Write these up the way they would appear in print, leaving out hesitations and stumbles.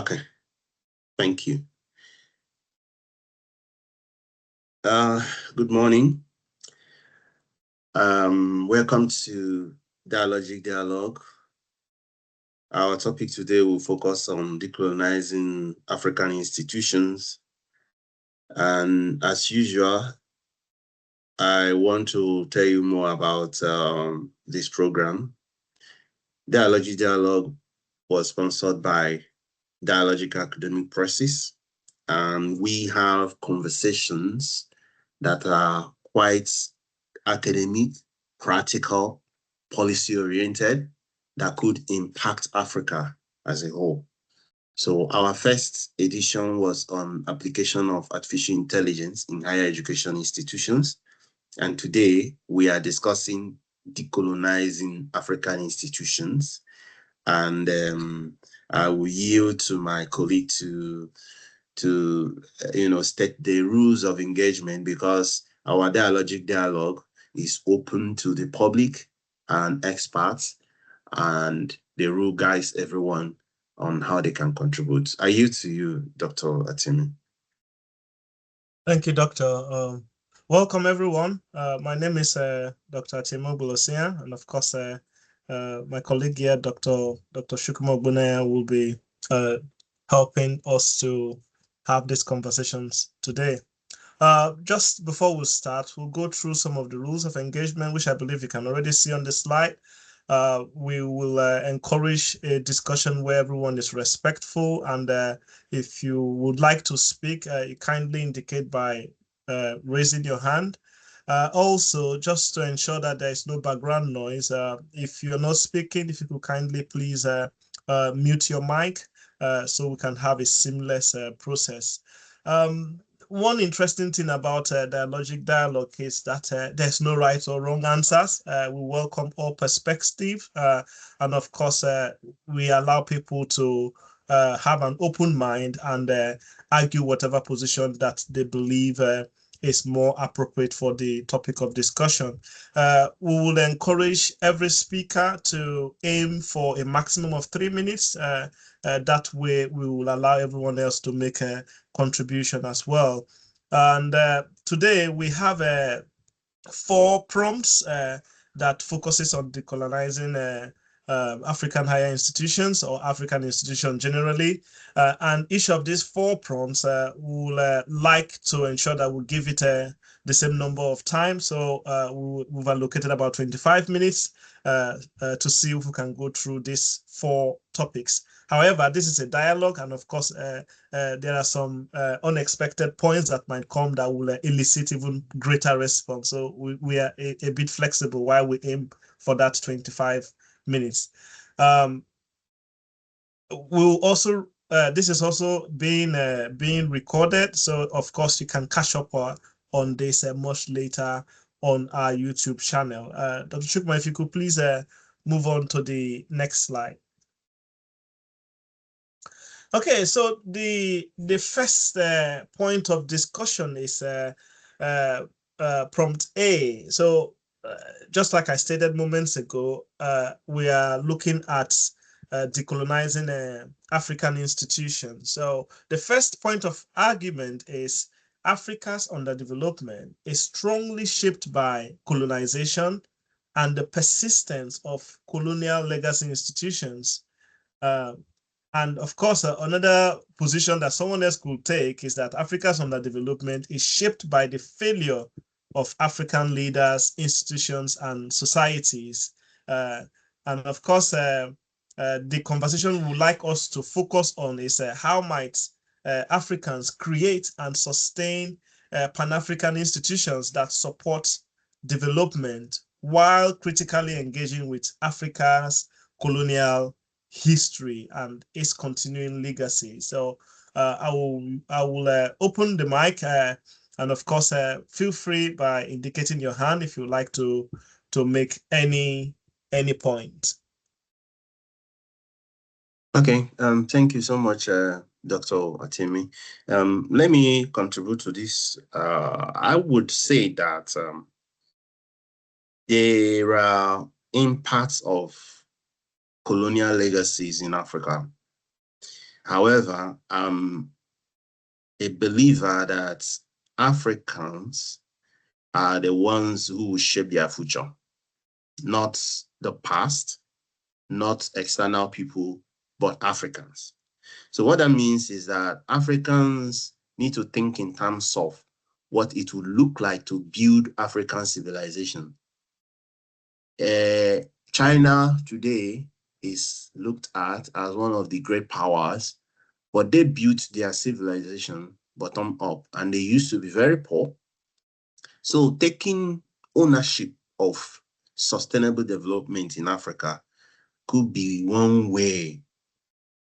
Okay, thank you. Good morning. Welcome to Dialogic Dialogue. Our topic today will focus on decolonizing African institutions. And as usual, I want to tell you more about this program. Dialogic Dialogue was sponsored by Dialogic Academic Process, and we have conversations that are quite academic, practical, policy-oriented that could impact Africa as a whole. So our first edition was on application of artificial intelligence in higher education institutions. And today we are discussing decolonizing African institutions. And I will yield to my colleague to state the rules of engagement, because our dialogic dialogue is open to the public and experts, and the rule guides everyone on how they can contribute. I yield to you, Dr. Atimi. Thank you, Doctor. Welcome, everyone. My name is Dr. Atimi Bolosia, and of course, my colleague here, Dr. Shukumo Bunaya, will be helping us to have these conversations today. Just before we start, we'll go through some of the rules of engagement, which I believe you can already see on the slide. We will encourage a discussion where everyone is respectful, and if you would like to speak, you kindly indicate by raising your hand. Also, just to ensure that there is no background noise, if you're not speaking, if you could kindly please mute your mic so we can have a seamless process. One interesting thing about Dialogic Dialogue is that there's no right or wrong answers. We welcome all perspectives, and of course, we allow people to have an open mind and argue whatever position that they believe is more appropriate for the topic of discussion. We will encourage every speaker to aim for a maximum of 3 minutes. That way, we will allow everyone else to make a contribution as well. And today we have 4 prompts that focuses on decolonizing African higher institutions, or African institutions generally. And each of these 4 prompts will like to ensure that we give it the same number of time. So we've allocated about 25 minutes to see if we can go through these 4 topics. However, this is a dialogue, and of course, there are some unexpected points that might come that will elicit even greater response. So we are a bit flexible while we aim for that 25 minutes. We'll also this is also being recorded, so of course you can catch up on this much later on our YouTube channel. Dr. Chukma, if you could please move on to the next slide. Okay, so the first point of discussion is prompt A. So just like I stated moments ago, we are looking at decolonizing African institutions. So the first point of argument is Africa's underdevelopment is strongly shaped by colonization and the persistence of colonial legacy institutions. And of course, another position that someone else could take is that Africa's underdevelopment is shaped by the failure of African leaders, institutions, and societies. And of course, the conversation we would like us to focus on is how might Africans create and sustain Pan-African institutions that support development while critically engaging with Africa's colonial history and its continuing legacy. So I will open the mic, and of course, feel free by indicating your hand if you would like to make any point. Okay, thank you so much, Dr. Atimi. Let me contribute to this. I would say that there are impacts of colonial legacies in Africa. However, I'm a believer that Africans are the ones who will shape their future, not the past, not external people, but Africans. So what that means is that Africans need to think in terms of what it would look like to build African civilization. China today is looked at as one of the great powers, but they built their civilization bottom up, and they used to be very poor. So taking ownership of sustainable development in Africa could be one way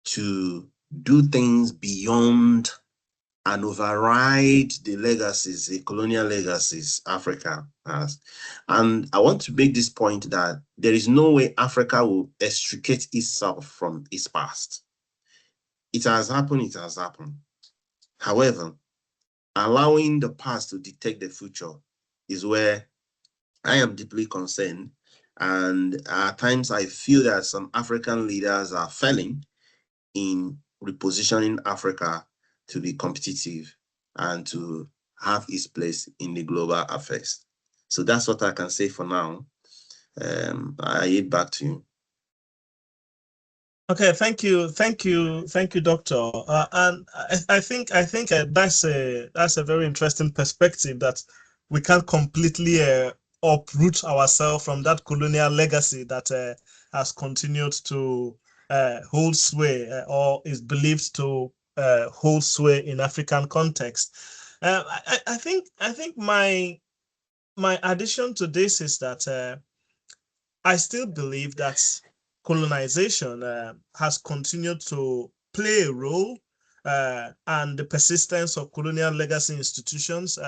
to do things beyond and override the legacies, the colonial legacies Africa has. And I want to make this point that there is no way Africa will extricate itself from its past. It has happened, it has happened. However, allowing the past to dictate the future is where I am deeply concerned. And at times I feel that some African leaders are failing in repositioning Africa to be competitive and to have its place in the global affairs. So that's what I can say for now. I yield back to you. Okay, thank you, Doctor. And I think that's a very interesting perspective, that we can't completely uproot ourselves from that colonial legacy that has continued to hold sway, or is believed to hold sway in African context. I think my addition to this is that I still believe that colonization has continued to play a role, and the persistence of colonial legacy institutions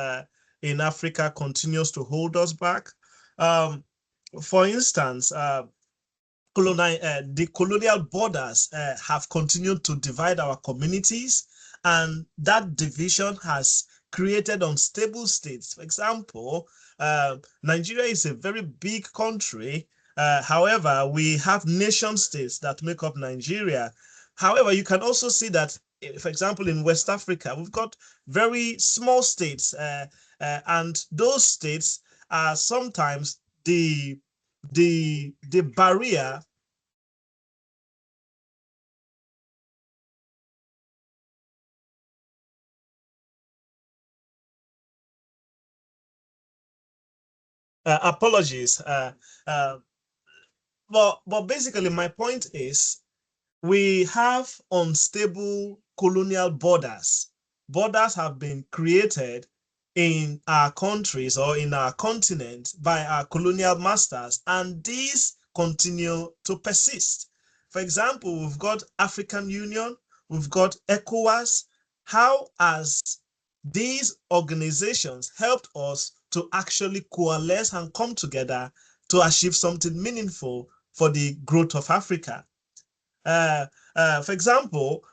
in Africa continues to hold us back. For instance, the colonial borders have continued to divide our communities, and that division has created unstable states. For example, Nigeria is a very big country. However, we have nation states that make up Nigeria. However, you can also see that, for example, in West Africa, we've got very small states, and those states are sometimes the barrier apologies. But basically, my point is, we have unstable colonial borders. Borders have been created in our countries or in our continent by our colonial masters, and these continue to persist. For example, we've got African Union, we've got ECOWAS. How has these organizations helped us to actually coalesce and come together to achieve something meaningful for the growth of Africa? For example,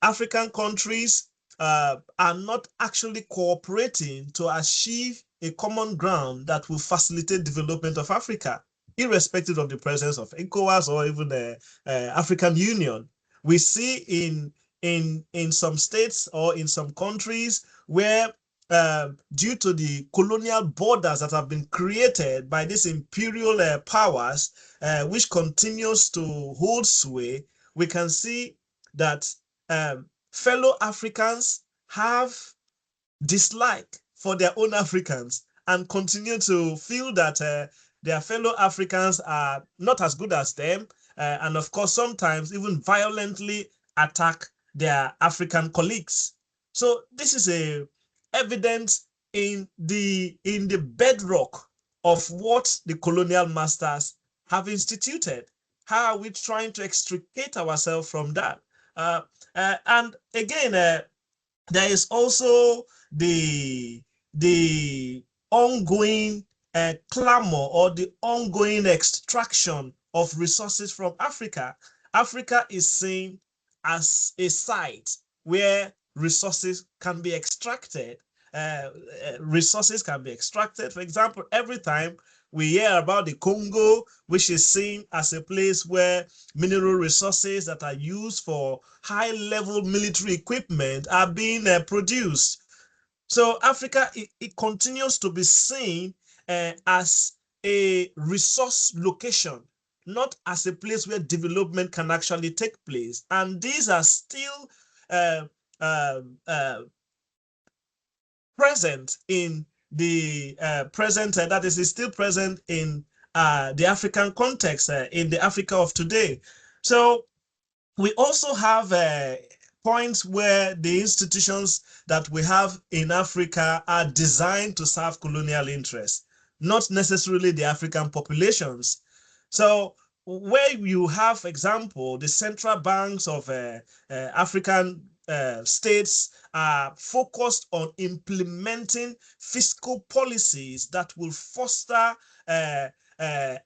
African countries are not actually cooperating to achieve a common ground that will facilitate development of Africa, irrespective of the presence of ECOWAS or even the African Union. We see in some states or in some countries where due to the colonial borders that have been created by these imperial powers, which continues to hold sway, we can see that fellow Africans have dislike for their own Africans and continue to feel that their fellow Africans are not as good as them, and of course sometimes even violently attack their African colleagues. So this is a evidence in the bedrock of what the colonial masters have instituted. How are we trying to extricate ourselves from that? And again, there is also the ongoing clamor or the ongoing extraction of resources from Africa. Africa is seen as a site where resources can be extracted. Resources can be extracted. For example, every time We hear about the Congo, which is seen as a place where mineral resources that are used for high-level military equipment are being produced. So Africa, it continues to be seen as a resource location, not as a place where development can actually take place. And these are still uh, uh, uh, present in the present, that is still present in the African context, in the Africa of today. So we also have points where the institutions that we have in Africa are designed to serve colonial interests, not necessarily the African populations. So where you have, for example, the central banks of African states are focused on implementing fiscal policies that will foster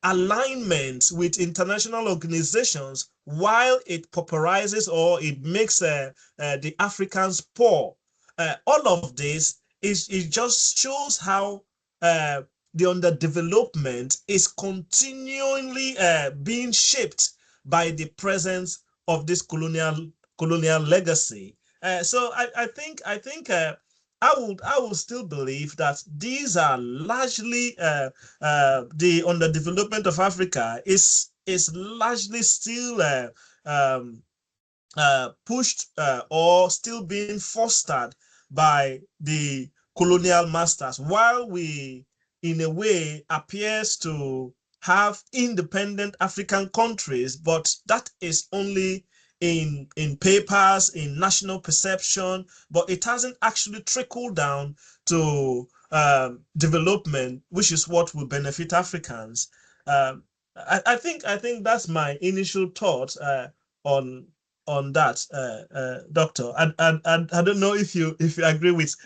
alignment with international organizations while it pauperizes or it makes the Africans poor. All of this it just shows how the underdevelopment is continually being shaped by the presence of this colonial legacy. So I think I would still believe that these are largely the underdevelopment of Africa is largely still pushed or still being fostered by the colonial masters, while we, in a way, appears to have independent African countries, but that is only in papers, in national perception, but it hasn't actually trickled down to development, which is what will benefit Africans. I think that's my initial thought on that, Doctor. And I don't know if you agree with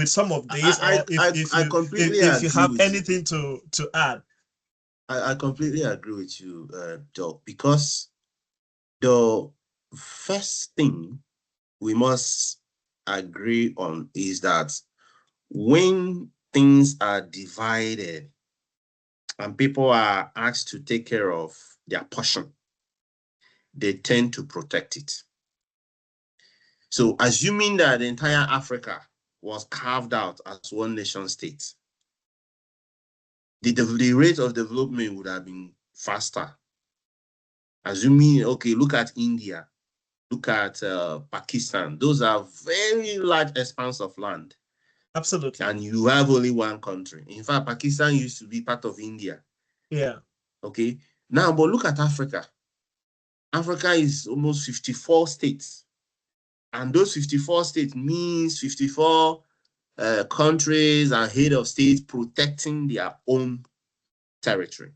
some of these, or if you have anything to add. I completely agree with you, Doc, because the first thing we must agree on is that when things are divided and people are asked to take care of their portion, they tend to protect it. So assuming that the entire Africa was carved out as one nation state, the rate of development would have been faster. Assuming, okay, look at India, look at Pakistan. Those are very large expanse of land. Absolutely. And you have only one country. In fact, Pakistan used to be part of India. Yeah. Okay. Now, but look at Africa. Africa is almost 54 states. And those 54 states means 54 countries and head of states protecting their own territory.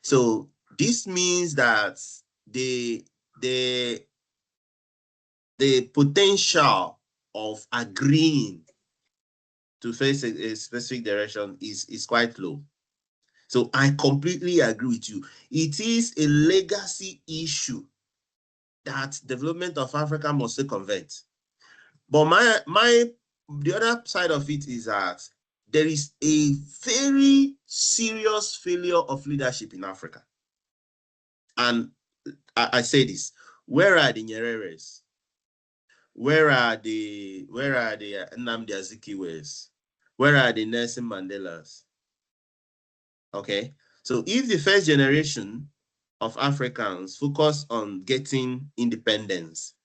So this means that the potential of agreeing to face a specific direction is quite low. So I completely agree with you. It is a legacy issue that development of Africa must circumvent. But the other side of it is that there is a very serious failure of leadership in Africa. And I say this, where are the Nyereres? Where are the Nnamdi Azikiwes? Where are the Nelson Mandelas? Okay, so if the first generation of Africans focus on getting independence,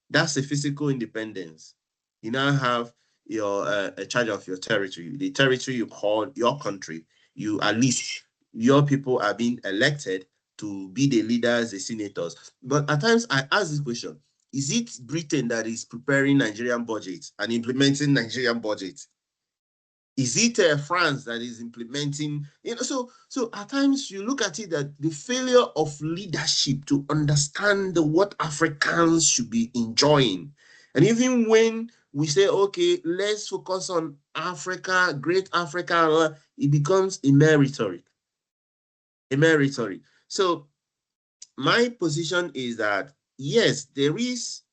that's a physical independence. You now have your a charge of your territory, the territory you call your country. You, at least your people are being elected to be the leaders, the senators. But at times I ask this question: is it Britain that is preparing Nigerian budget and implementing Nigerian budget? Is it France that is implementing? So at times you look at it that the failure of leadership to understand what Africans should be enjoying. And even when we say, okay, let's focus on Africa, great Africa, it becomes a mere rhetoric. So my position is that, yes, there is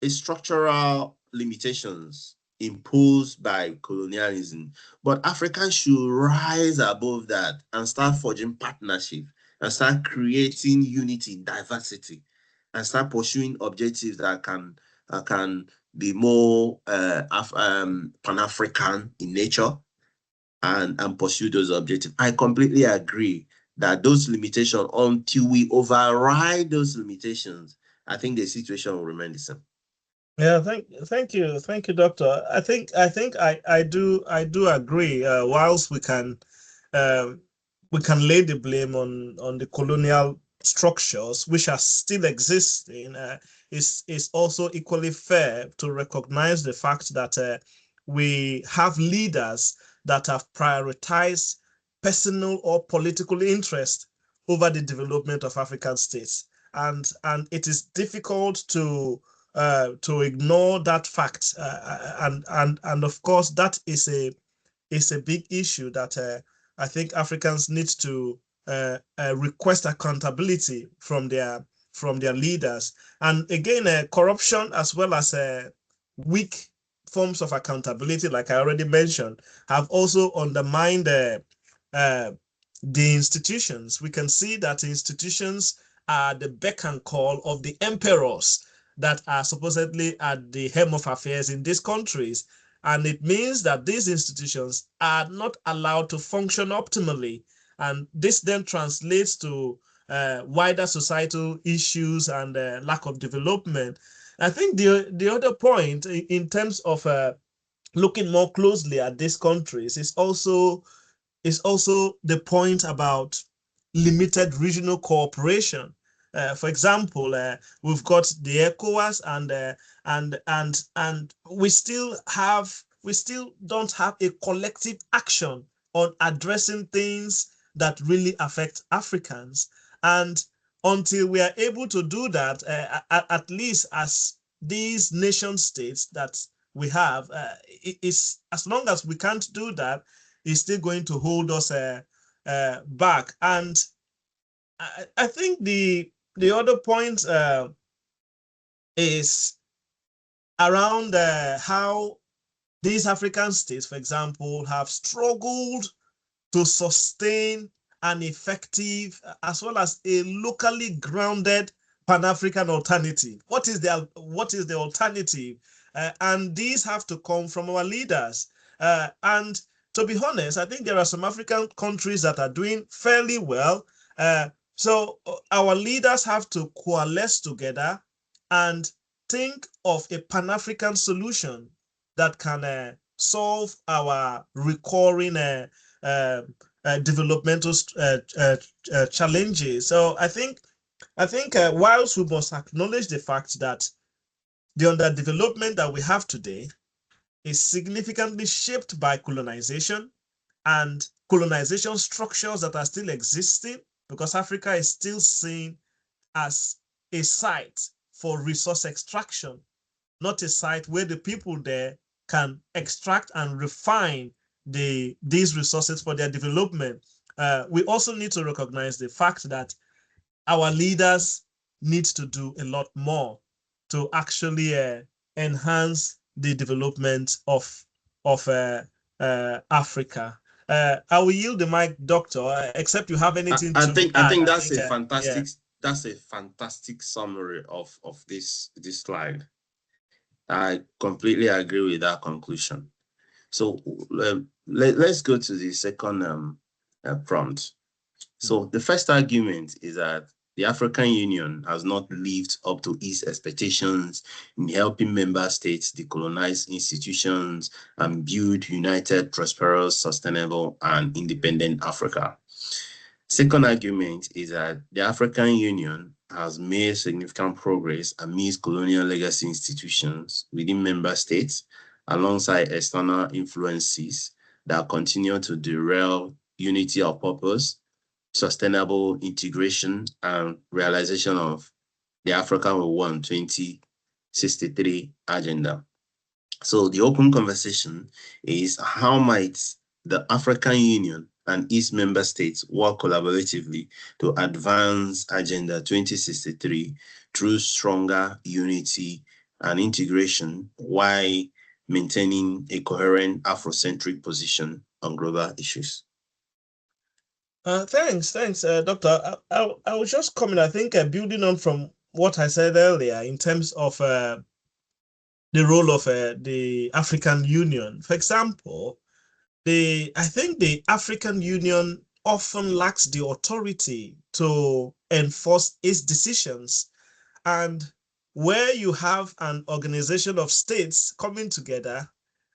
a structural limitations imposed by colonialism. But Africans should rise above that and start forging partnership and start creating unity, diversity, and start pursuing objectives that can be more Pan-African in nature and pursue those objectives. I completely agree that those limitations, until we override those limitations, I think the situation will remain the same. Yeah, thank you, Doctor. I think I do agree. Whilst we can lay the blame on the colonial structures which are still existing, is also equally fair to recognize the fact that we have leaders that have prioritized personal or political interest over the development of African states, and it is difficult to ignore that fact, and of course that is a big issue that I think Africans need to request accountability from their leaders. And again, corruption as well as weak forms of accountability, like I already mentioned, have also undermined the institutions. We can see that institutions are the beck and call of the emperors that are supposedly at the helm of affairs in these countries. And it means that these institutions are not allowed to function optimally. And this then translates to wider societal issues and lack of development. I think the other point in terms of looking more closely at these countries is also the point about limited regional cooperation. For example, we've got the ECOWAS, and we still don't have a collective action on addressing things that really affect Africans. And until we are able to do that, at least as these nation states that we have, is as long as we can't do that, is still going to hold us back. And I think the other point is around how these African states, for example, have struggled to sustain an effective as well as a locally grounded Pan-African alternative. What is the alternative? And these have to come from our leaders. And to be honest, I think there are some African countries that are doing fairly well. So our leaders have to coalesce together and think of a Pan-African solution that can solve our recurring developmental challenges. So I think whilst we must acknowledge the fact that the underdevelopment that we have today is significantly shaped by colonization and colonization structures that are still existing, because Africa is still seen as a site for resource extraction, not a site where the people there can extract and refine these resources for their development. We also need to recognize the fact that our leaders need to do a lot more to actually enhance the development of Africa. I will yield the mic, Doctor, except you have anything to add. I think that's a fantastic that's a fantastic summary of this slide. I completely agree with that conclusion. So let's go to the second prompt. So the first argument is that the African Union has not lived up to its expectations in helping member states decolonize institutions and build united, prosperous, sustainable, and independent Africa. Second argument is that the African Union has made significant progress amidst colonial legacy institutions within member states, alongside external influences that continue to derail unity of purpose, sustainable integration, and realization of the African We Want 2063 agenda. So the open conversation is, how might the African Union and its member states work collaboratively to advance Agenda 2063 through stronger unity and integration, while maintaining a coherent Afrocentric position on global issues. Thanks, Doctor. I was just coming, I think, building on from what I said earlier in terms of the role of the African Union. For example, I think the African Union often lacks the authority to enforce its decisions. And where you have an organization of states coming together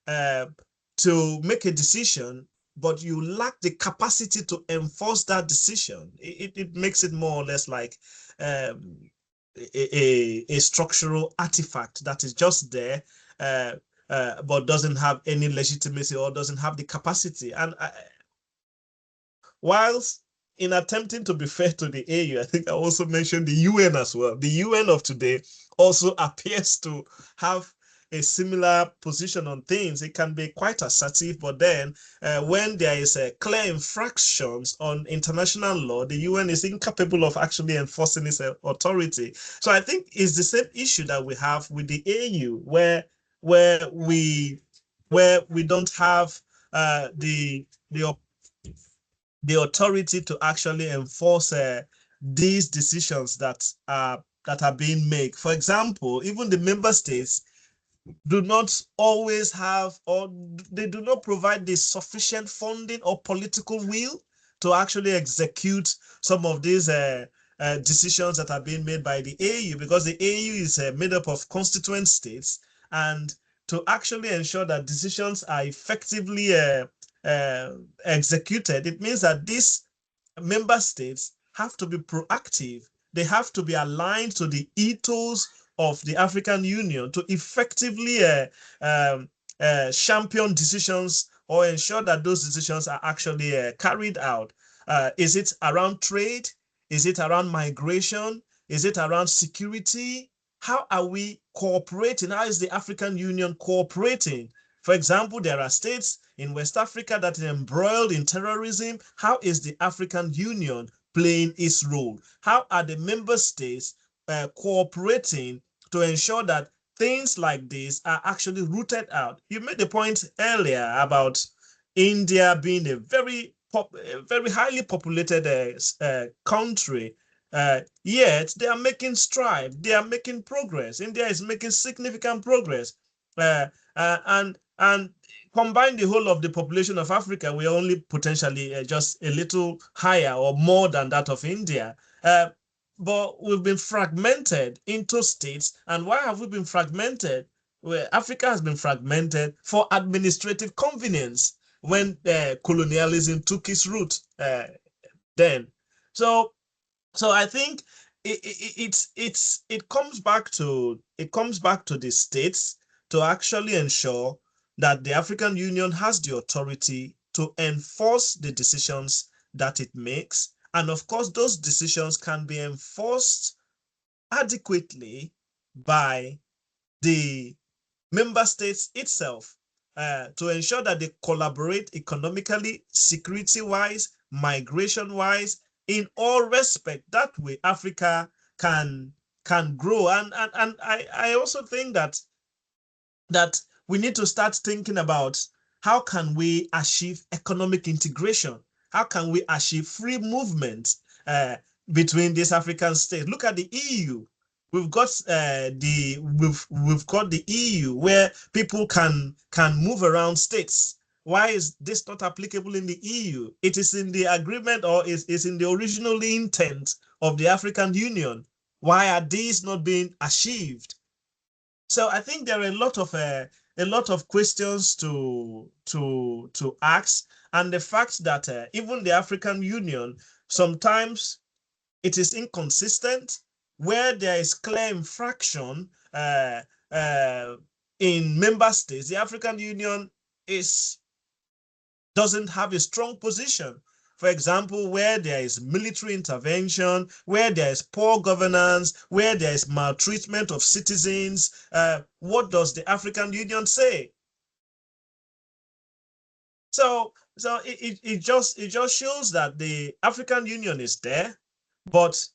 to make a decision, but you lack the capacity to enforce that decision, it makes it more or less like a structural artifact that is just there, but doesn't have any legitimacy or doesn't have the capacity. And whilst in attempting to be fair to the AU, I think I also mentioned the UN as well. The UN of today also appears to have a similar position on things. It can be quite assertive, but then when there is clear infractions on international law, the UN is incapable of actually enforcing its authority. So I think it's the same issue that we have with the AU, where we don't have the authority to actually enforce these decisions that are being made. For example, even the member states do not always have, or they do not provide the sufficient funding or political will to actually execute some of these decisions that are being made by the AU, because the AU is made up of constituent states, and to actually ensure that decisions are effectively executed, it means that these member states have to be proactive. They have to be aligned to the ethos of the African Union to effectively champion decisions or ensure that those decisions are actually carried out. Is it around trade? Is it around migration? Is it around security? How are we cooperating? How is the African Union cooperating? For example, there are states in West Africa that are embroiled in terrorism. How is the African Union playing its role? How are the member states cooperating to ensure that things like this are actually rooted out? You made the point earlier about India being a very highly populated country. Yet they are making strides, they are making progress. India is making significant progress. And combine the whole of the population of Africa, we're only potentially just a little higher or more than that of India. But we've been fragmented into states. And why have we been fragmented? Well, Africa has been fragmented for administrative convenience when colonialism took its root then. So I think it comes back to the states to actually ensure that the African Union has the authority to enforce the decisions that it makes. And of course, those decisions can be enforced adequately by the member states itself to ensure that they collaborate economically, security-wise, migration-wise, in all respect. That way, Africa can grow. And I also think that we need to start thinking about how can we achieve economic integration? How can we achieve free movement between these African states? Look at the EU. We've got we've got the EU where people can move around states. Why is this not applicable in the EU? It is in the agreement, or is in the original intent of the African Union. Why are these not being achieved? So I think there are a lot of questions to ask, and the fact that even the African Union, sometimes it is inconsistent. Where there is clear infraction in member states, the African Union doesn't have a strong position. For example, where there is military intervention, where there is poor governance, where there is maltreatment of citizens, what does the African Union say? So it just shows that the African Union is there, but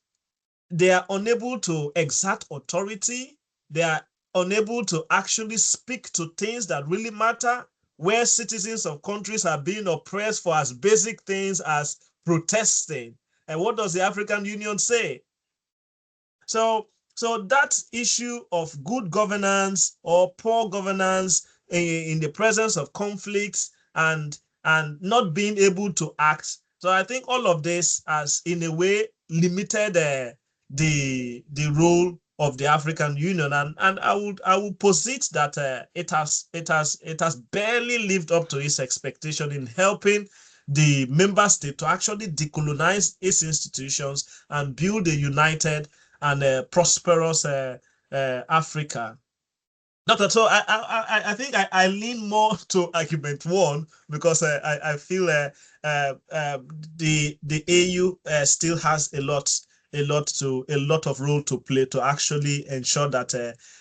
they are unable to exert authority. They are unable to actually speak to things that really matter, where citizens of countries are being oppressed for as basic things as protesting. And what does the African Union say? So that issue of good governance or poor governance in the presence of conflicts and not being able to act. So I think all of this has, in a way, limited the role of the African Union, and I would posit that it has barely lived up to its expectation in helping the member state to actually decolonize its institutions and build a united and prosperous Africa. Doctor, so I think I lean more to argument one because I feel the AU still has a lot of role to play to actually ensure that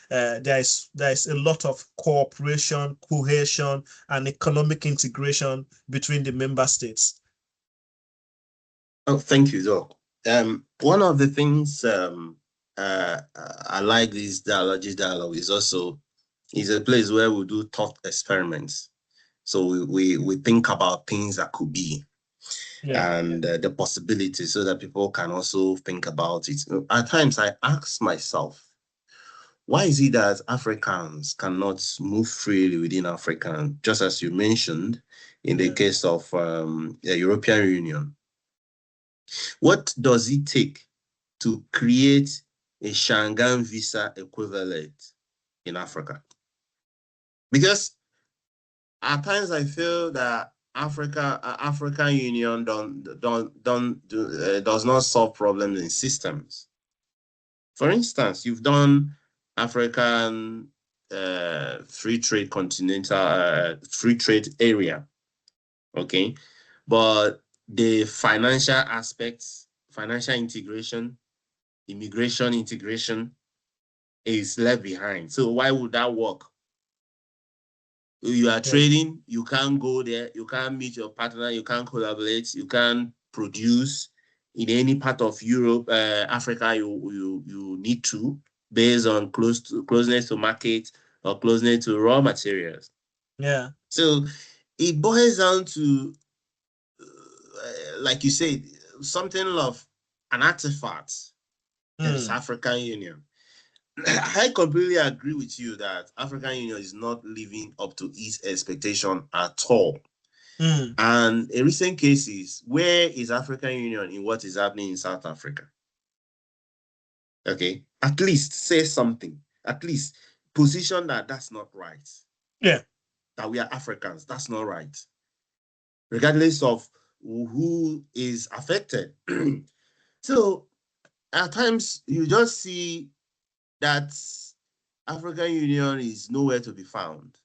there is a lot of cooperation, cohesion, and economic integration between the member states. Oh, thank you, Doc. One of the things I like this Dialogic Dialogue is a place where we do thought experiments. So we think about things that could be, and the possibilities, so that people can also think about it. At times, I ask myself, why is it that Africans cannot move freely within Africa, just as you mentioned in the case of the European Union? What does it take to create a Schengen visa equivalent in Africa? Because at times I feel that African Union does not solve problems in systems. For instance, you've done African free trade continental free trade area, okay, but the financial aspects, financial integration, immigration integration is left behind. So why would that work? You are trading, you can't go there, you can't meet your partner, you can't collaborate, you can't produce in any part of Europe, Africa. You need to, based on closeness to market or closeness to raw materials. Yeah. So it boils down to, like you said, something of an artifact. That is African Union. I completely agree with you that African Union is not living up to its expectation at all. And in recent cases, where is African Union in what is happening in South Africa? Okay, at least say something. At least position that that's not right. Yeah, that we are Africans. That's not right. Regardless of who is affected. So at times you just see that African Union is nowhere to be found.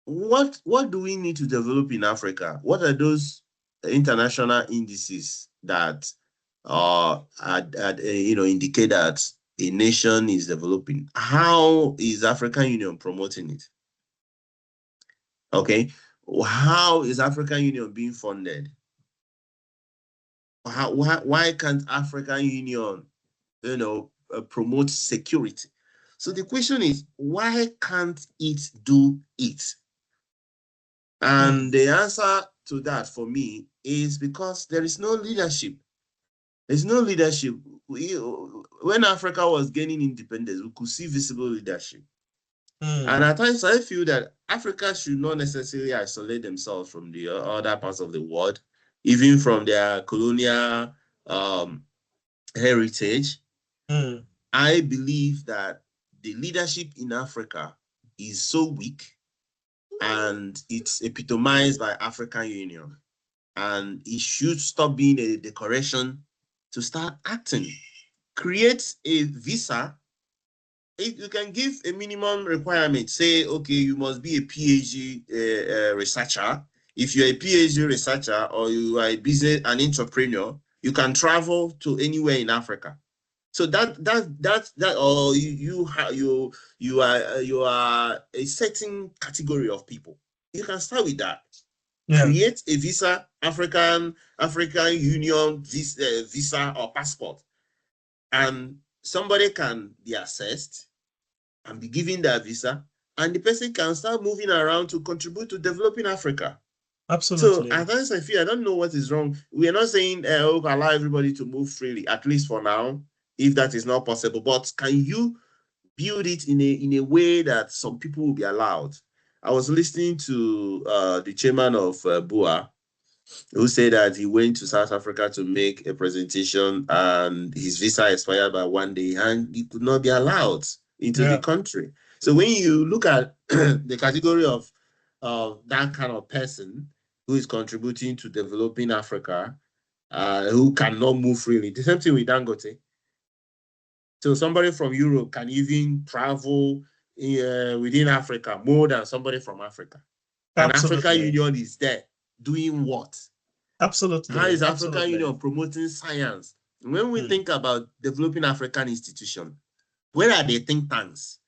What do we need to develop in Africa? What are those international indices that indicate that a nation is developing? How is African Union promoting it? Okay, how is African Union being funded? Why can't African Union, promote security? So the question is, why can't it do it? And the answer to that for me is because there is no leadership. There's no leadership. When Africa was gaining independence, we could see visible leadership. And at times I feel that Africa should not necessarily isolate themselves from the other parts of the world, even from their colonial heritage. I believe that the leadership in Africa is so weak, and it's epitomized by African Union, and it should stop being a decoration to start acting. Create a visa. If you can give a minimum requirement, say, okay, you must be a PhD researcher. If you're a PhD researcher or you are an entrepreneur, you can travel to anywhere in Africa. So or you are a certain category of people. You can start with that. Yeah. Create a visa, African Union visa or passport, and somebody can be assessed and be given that visa, and the person can start moving around to contribute to developing Africa. Absolutely. So at times I feel, I don't know what is wrong. We are not saying allow everybody to move freely, at least for now, if that is not possible. But can you build it in a way that some people will be allowed? I was listening to the chairman of BUA, who said that he went to South Africa to make a presentation and his visa expired by one day and he could not be allowed into the country. So when you look at the category of that kind of person who is contributing to developing Africa, who cannot move freely, the same thing with Dangote. So somebody from Europe can even travel within Africa more than somebody from Africa. And African Union is there doing what? Absolutely. How is African Union promoting science? When we think about developing African institutions, where are the think tanks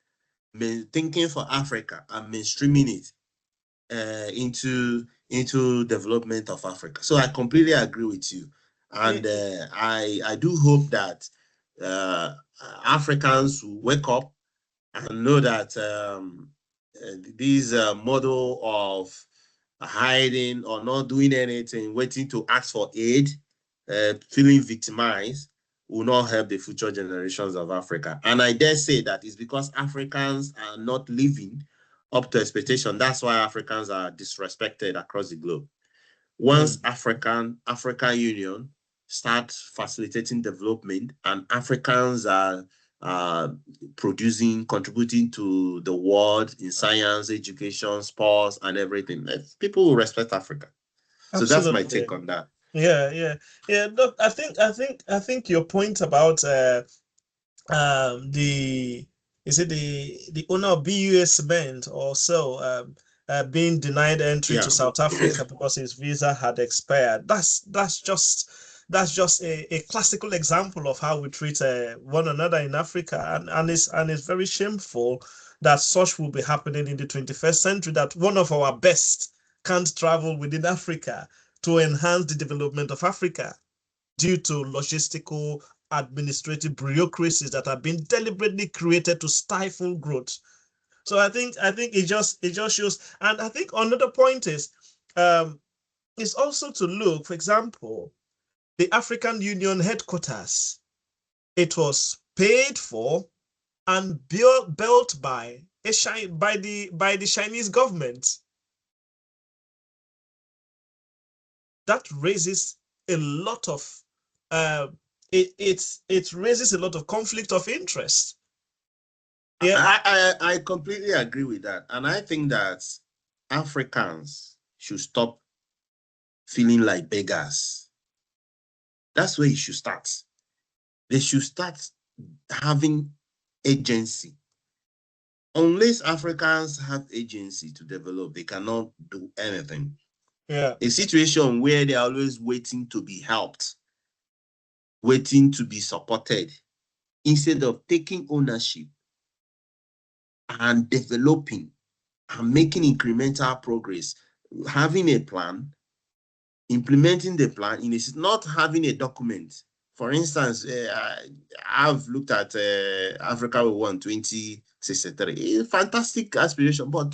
thinking for Africa and mainstreaming it into development of Africa? So I completely agree with you, and I do hope that Africans will wake up and know that this model of hiding or not doing anything, waiting to ask for aid, feeling victimized, will not help the future generations of Africa. And I dare say that it's because Africans are not living up to expectation. That's why Africans are disrespected across the globe. Once African Union start facilitating development and Africans are contributing to the world in science, education, sports, and everything, people will respect Africa. So that's my take on that. Yeah. Look, I think your point about the owner of BUS Cement or so being denied entry to South Africa because his visa had expired. That's just a classical example of how we treat one another in Africa, and it's very shameful that such will be happening in the 21st century, that one of our best can't travel within Africa to enhance the development of Africa due to logistical, administrative bureaucracies that have been deliberately created to stifle growth. So I think it just shows. And I think another point is also to look, for example, the African Union headquarters. It was paid for and built by the Chinese government. That raises a lot of it raises a lot of conflict of interest. I completely agree with that, and I think that Africans should stop feeling like beggars. That's where it should start. They should start having agency. Unless Africans have agency to develop, they cannot do anything. A situation where they're always waiting to be helped, waiting to be supported, instead of taking ownership and developing and making incremental progress, having a plan, implementing the plan, not having a document. For instance, I've looked at Africa We Want 2063. A fantastic aspiration, but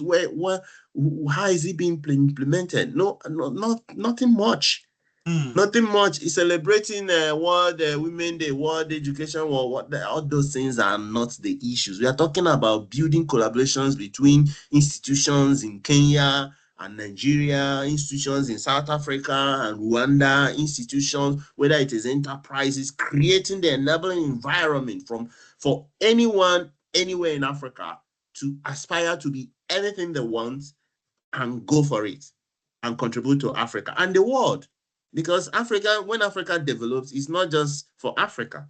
how is it being implemented? Nothing much. Nothing much. It's celebrating World Women Day, World Education, all those things are not the issues. We are talking about building collaborations between institutions in Kenya and Nigeria, institutions in South Africa and Rwanda, institutions, whether it is enterprises, creating the enabling environment for anyone, anywhere in Africa to aspire to be anything they want and go for it and contribute to Africa and the world. Because when Africa develops, it's not just for Africa.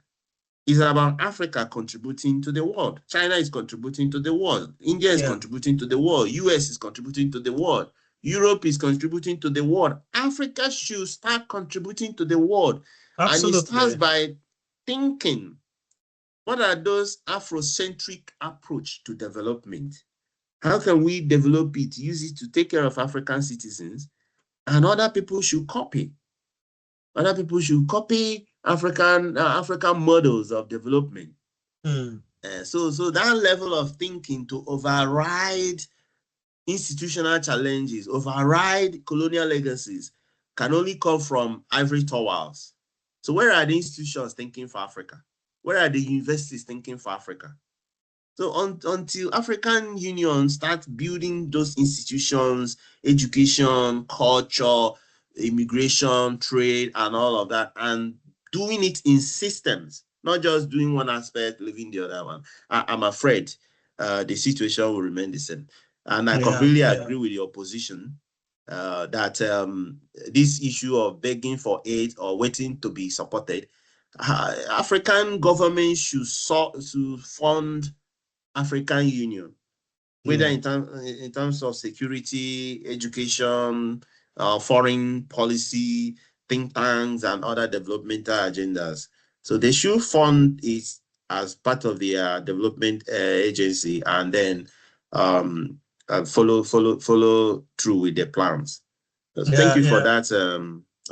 It's about Africa contributing to the world. China is contributing to the world. India is contributing to the world. US is contributing to the world. Europe is contributing to the world. Africa should start contributing to the world. Absolutely. And it starts by thinking, what are those Afrocentric approach to development? How can we develop it, use it to take care of African citizens, and other people should copy? Other people should copy African models of development. So that level of thinking to override institutional challenges, override colonial legacies, can only come from ivory towers. So where are the institutions thinking for Africa? Where are the universities thinking for Africa? So until African Union starts building those institutions, education, culture, immigration, trade, and all of that, and doing it in systems, not just doing one aspect, leaving the other one, I'm afraid the situation will remain the same. And I completely agree with your position that this issue of begging for aid or waiting to be supported, African governments should fund African Union, whether in terms of security, education, foreign policy, think tanks, and other developmental agendas. So they should fund it as part of their development agency, and then follow through with the plans. So thank you for that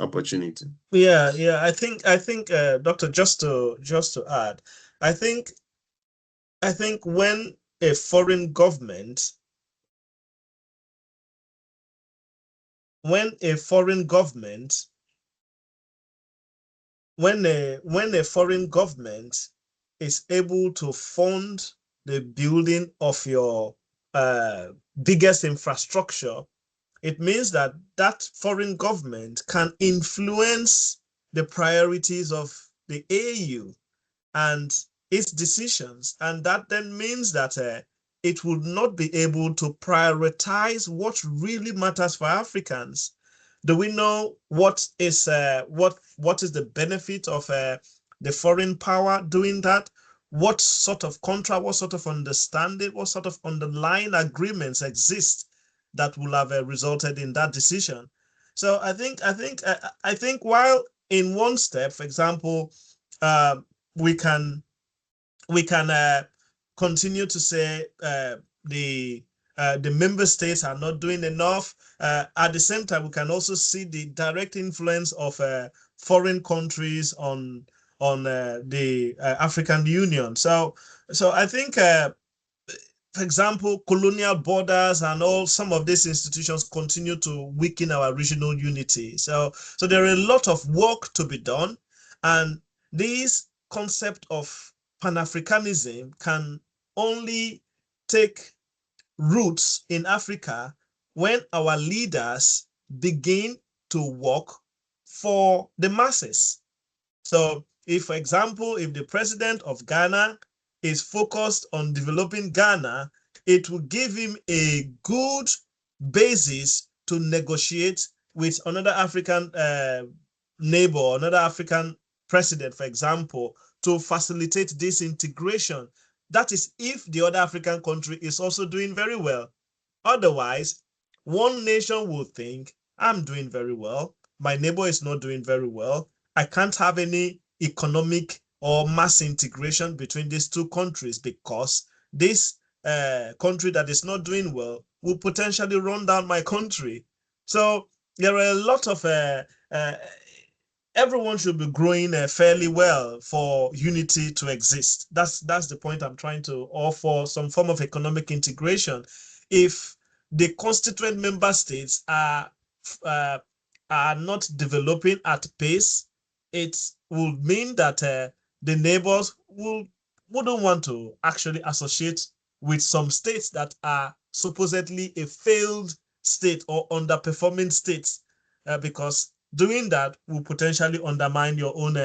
opportunity. Yeah. I think, Doctor, just to add, I think when a foreign government when a foreign government is able to fund the building of your biggest infrastructure, it means that foreign government can influence the priorities of the AU and its decisions. And that then means that it would not be able to prioritize what really matters for Africans. Do we know what is the benefit of the foreign power doing that? What sort of contract, what sort of understanding, what sort of underlying agreements exist that will have resulted in that decision? So I think while in one step, for example, we can continue to say the member states are not doing enough. At the same time, we can also see the direct influence of foreign countries on the African Union. So I think, for example, colonial borders and all some of these institutions continue to weaken our regional unity. So there are a lot of work to be done, and this concept of Pan-Africanism can only take roots in Africa when our leaders begin to work for the masses. So if, for example, if the president of Ghana is focused on developing Ghana, it will give him a good basis to negotiate with another African neighbor, another African president, for example, to facilitate this integration. That is if the other African country is also doing very well. Otherwise, one nation will think, I'm doing very well, my neighbor is not doing very well, I can't have any economic or mass integration between these two countries because this country that is not doing well will potentially run down my country. So there are a lot of everyone should be growing fairly well for unity to exist. That's the point I'm trying to offer, some form of economic integration. If the constituent member states are not developing at pace, it will mean that the neighbors wouldn't want to actually associate with some states that are supposedly a failed state or underperforming states, because doing that will potentially undermine your own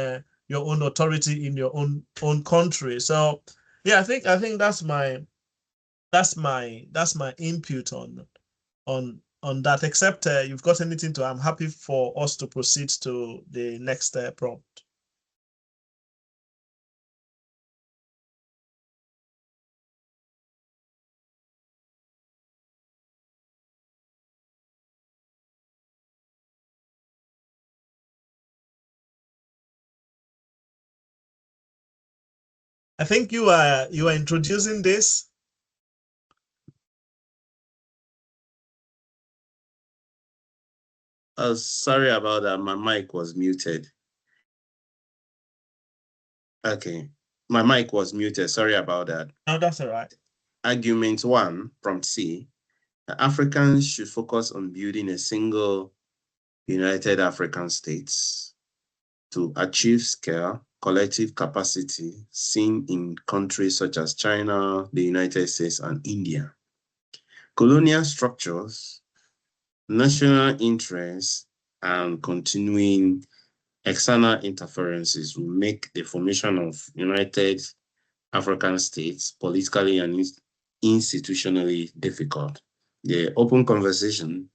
authority in your own country. So yeah, I think that's my input on that. Except you've got anything to, I'm happy for us to proceed to the next prompt. I think you are introducing this. Sorry about that. My mic was muted. Okay. My mic was muted. Sorry about that. No, that's all right. Argument 1 from C. Africans should focus on building a single United African States to achieve scale, collective capacity seen in countries such as China, the United States, and India. Colonial structures, national interests, and continuing external interferences will make the formation of United African States politically and institutionally difficult. The open conversation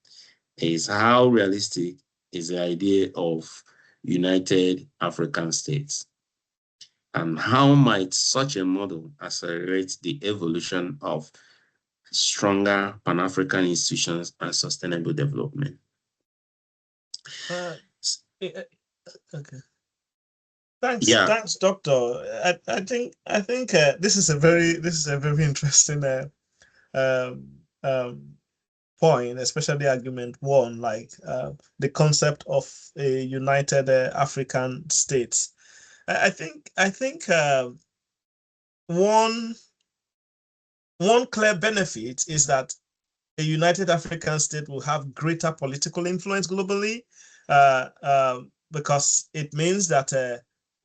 is how realistic is the idea of United African States, and how might such a model accelerate the evolution of stronger Pan-African institutions and sustainable development? Okay. Thanks, Doctor. I think this is a very interesting point, especially argument 1, like the concept of a united African states. I think one clear benefit is that a united African state will have greater political influence globally, because it means that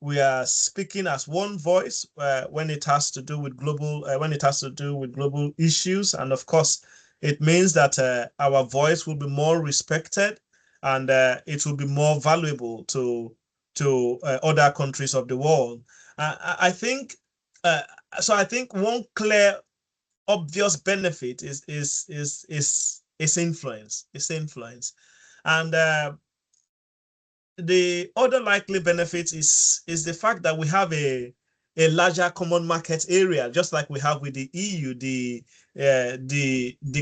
we are speaking as one voice when it has to do with global issues, and of course, it means that our voice will be more respected, and it will be more valuable to other countries of the world. I think so. I think one clear, obvious benefit is influence. And the other likely benefit is the fact that we have a larger common market area, just like we have with the EU, the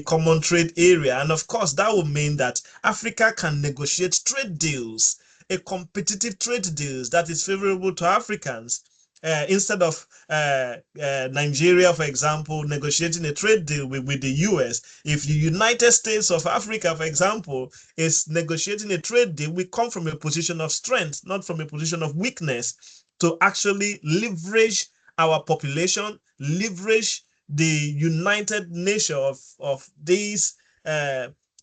common trade area. And of course, that will mean that Africa can negotiate trade deals, a competitive trade deals that is favorable to Africans. Instead of Nigeria, for example, negotiating a trade deal with the US, if the United States of Africa, for example, is negotiating a trade deal, we come from a position of strength, not from a position of weakness, to actually leverage our population, leverage the united nature of these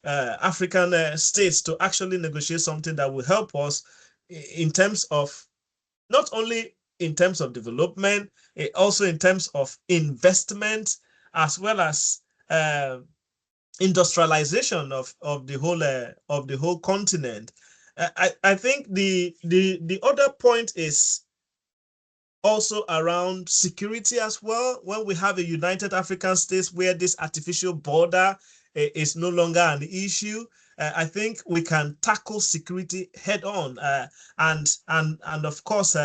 African states to actually negotiate something that will help us in terms of not only in terms of development, also in terms of investment, as well as industrialization of the whole continent. I think the other point is also around security as well. When we have a united African states where this artificial border is no longer an issue, I think we can tackle security head on, and of course,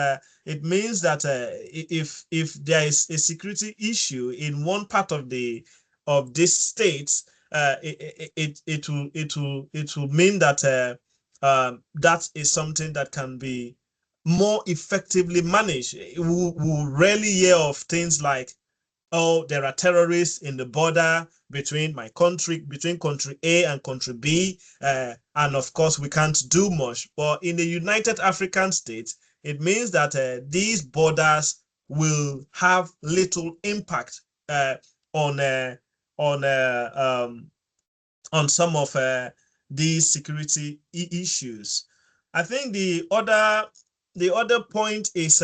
it means that if there is a security issue in one part of this states, it will mean that that is something that can be more effectively managed. We rarely hear of things like, oh, there are terrorists in the border between country A and country B, and of course we can't do much. But in the United African States, it means that these borders will have little impact on some of these security issues. I think the other point is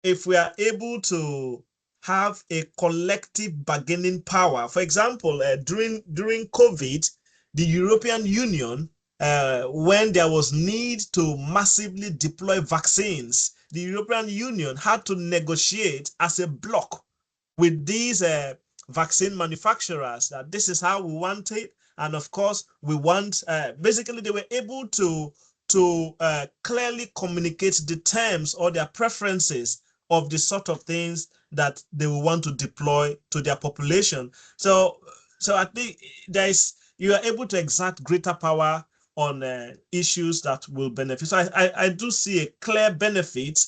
if we are able to have a collective bargaining power. For example, during COVID, the European Union, when there was need to massively deploy vaccines, the European Union had to negotiate as a bloc with these vaccine manufacturers that this is how we want it. And of course, we want, basically they were able to clearly communicate the terms or their preferences of the sort of things that they will want to deploy to their population. So I think you are able to exert greater power on issues that will benefit. So I do see a clear benefit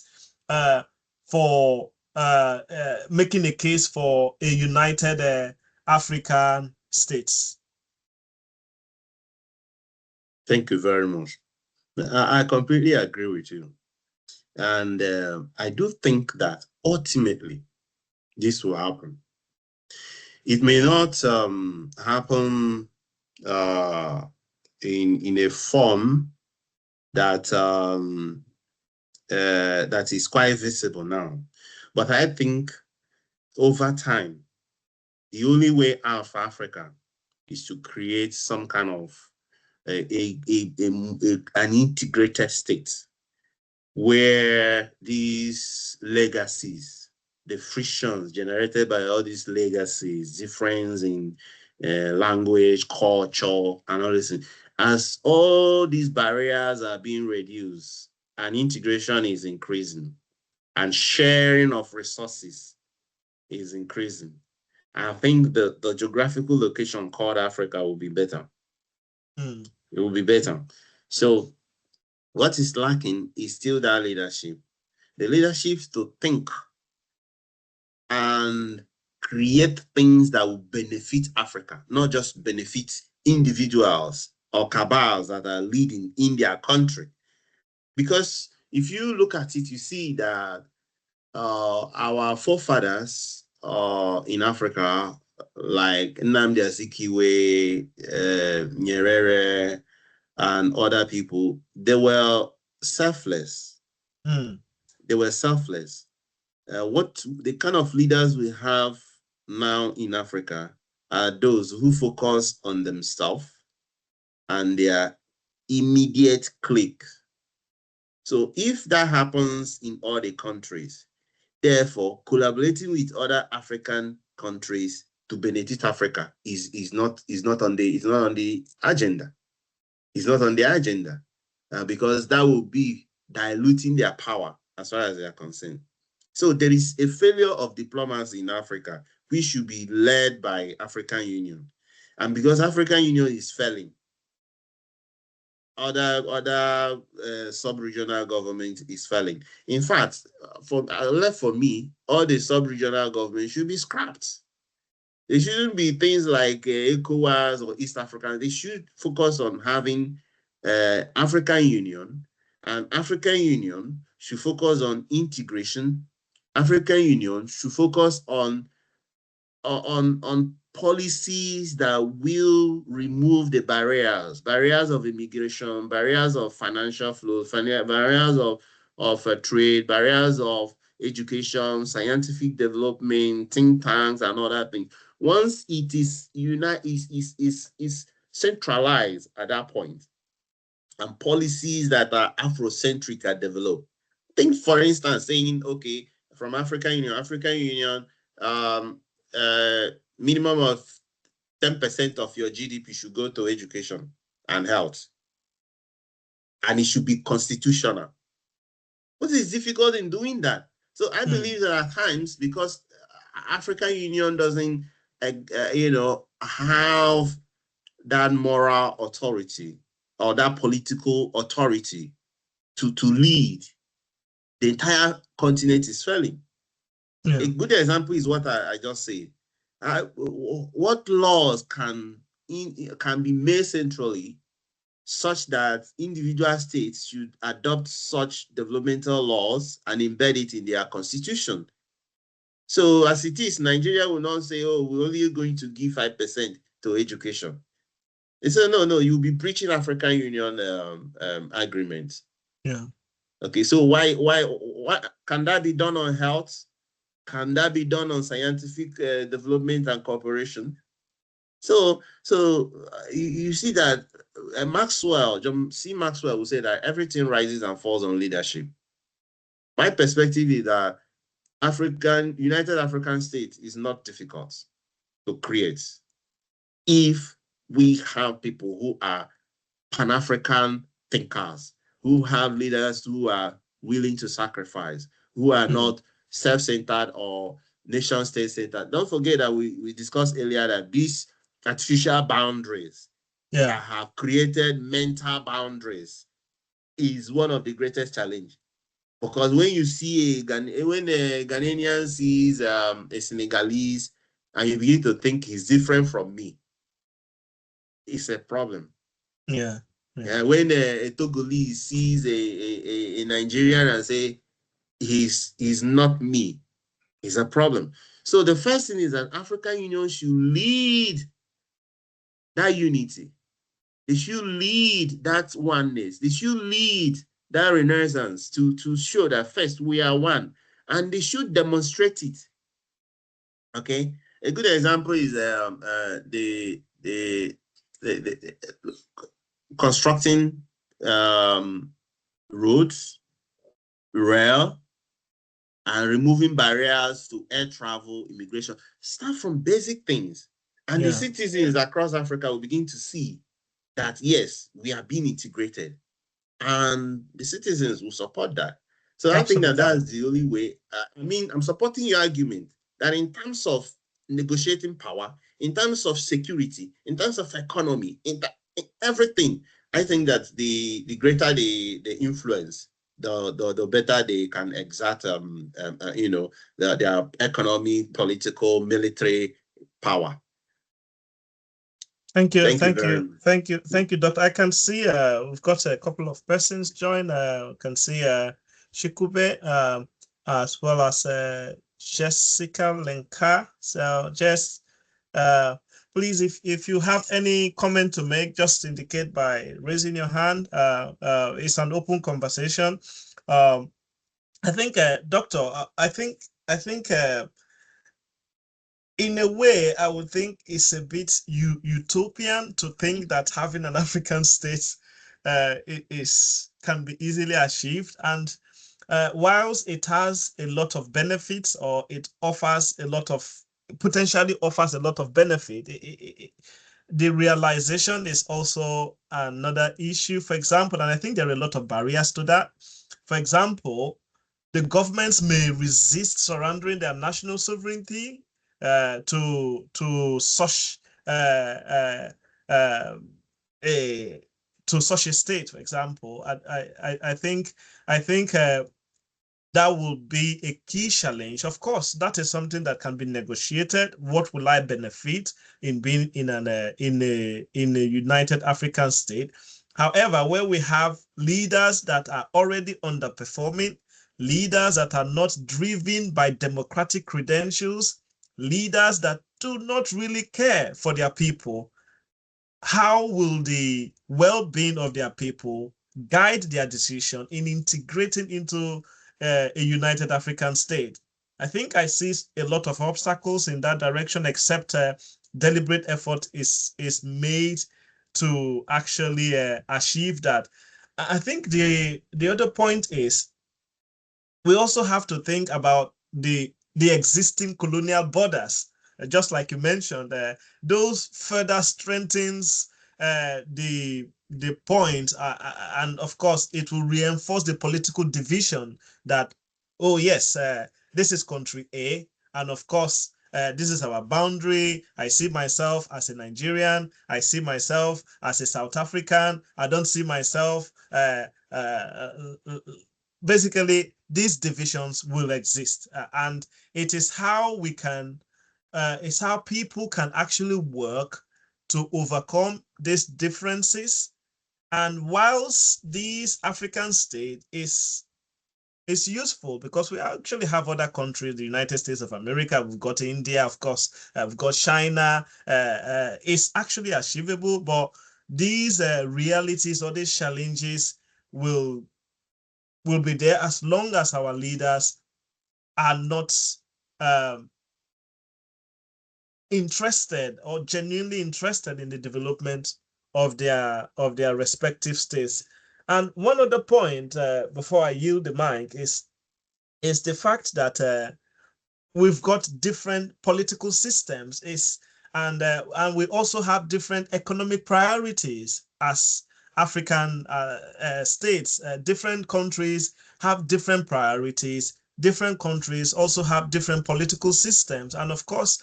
for making a case for a united African states. Thank you very much. I completely agree with you. And I do think that ultimately this will happen. It may not happen in a form that that is quite visible now, but I think over time, the only way out for Africa is to create some kind of an integrated state where these legacies, the frictions generated by all these legacies, difference in language, culture, and all this, as all these barriers are being reduced and integration is increasing and sharing of resources is increasing, I think the geographical location called Africa will be better. It will be better. So what is lacking is still that leadership. The leadership to think and create things that will benefit Africa, not just benefit individuals or cabals that are leading in their country. Because if you look at it, you see that our forefathers in Africa, like Nnamdi Azikiwe, Nyerere, and other people, they were selfless. They were selfless. What the kind of leaders we have now in Africa are those who focus on themselves and their immediate clique. So if that happens in all the countries, therefore collaborating with other African countries to benefit Africa is not on the agenda. It's not on the agenda because that will be diluting their power as far as they are concerned. So there is a failure of diplomacy in Africa, which should be led by African Union. And because African Union is failing, other sub-regional government is failing. In fact, for me, all the sub-regional governments should be scrapped. They shouldn't be things like ECOWAS or East African. They should focus on having African Union, and African Union should focus on integration. African Union should focus on policies that will remove the barriers of immigration, barriers of financial flow, barriers of trade, barriers of education, scientific development, think tanks, and other things. Once it is is centralized at that point, and policies that are Afrocentric are developed. Think, for instance, saying, okay, from African Union, minimum of 10% of your GDP should go to education and health. And it should be constitutional. What is difficult in doing that? So I believe that at times, because African Union doesn't, have that moral authority or that political authority to lead, the entire continent is failing. Yeah. A good example is what I just said. What laws can be made centrally such that individual states should adopt such developmental laws and embed it in their constitution? So as it is, Nigeria will not say, oh, we're only going to give 5% to education. They say, no, you'll be breaching African Union agreements. Yeah. Okay, so why can that be done on health? Can that be done on scientific development and cooperation? So you see that John C. Maxwell will say that everything rises and falls on leadership. My perspective is that United African States is not difficult to create if we have people who are Pan-African thinkers, who have leaders who are willing to sacrifice, who are not self-centered or nation-state centered. Don't forget that we discussed earlier that these artificial boundaries that have created mental boundaries is one of the greatest challenges. Because when you see when a Ghanaian sees a Senegalese and you begin to think he's different from me, it's a problem. Yeah. When a Togolese sees a Nigerian and say he's not me. It's a problem. So the first thing is that African Union should lead that unity. They should lead that oneness. They should lead that renaissance to show that first we are one, and they should demonstrate it. Okay, a good example is the constructing roads, rail, and removing barriers to air travel, immigration. Start from basic things, and the citizens across Africa will begin to see that yes, we are being integrated, and the citizens will support that. So I think that that's the only way. I mean, I'm supporting your argument that in terms of negotiating power, in terms of security, in terms of economy, in everything, I think that the greater the influence, the better they can exert, their economy, political, military power. Thank you, thank you, Doctor. I can see we've got a couple of persons join. Can see Shikube as well as Jessica Lenka. So Jess, please, if you have any comment to make, just indicate by raising your hand. It's an open conversation. I think, Doctor, I think. In a way, I would think it's a bit utopian to think that having an African state can be easily achieved. And whilst it has a lot of benefits, or it potentially offers a lot of benefit, the realization is also another issue. For example, and I think there are a lot of barriers to that. For example, the governments may resist surrendering their national sovereignty to such a state. For example, I think that will be a key challenge. Of course, that is something that can be negotiated. What will I benefit in being in a united African state? However, where we have leaders that are already underperforming, leaders that are not driven by democratic credentials, leaders that do not really care for their people, how will the well-being of their people guide their decision in integrating into a united African state? I think I see a lot of obstacles in that direction, except deliberate effort is made to actually achieve that. I think the other point is we also have to think about the existing colonial borders. Just like you mentioned, those further strengthens the point, and of course it will reinforce the political division that, oh yes, this is country A, and of course this is our boundary. I see myself as a Nigerian. I see myself as a South African. I don't see myself basically these divisions will exist, and it is how we can it's how people can actually work to overcome these differences. And whilst this African state is useful, because we actually have other countries, the United States of America, we've got India, of course, we've got China, it's actually achievable, but these realities or these challenges will be there as long as our leaders are not interested or genuinely interested in the development of their respective states. And one other point before I yield the mic is the fact that we've got different political systems, and we also have different economic priorities as African states. Different countries have different priorities. Different countries also have different political systems. And of course,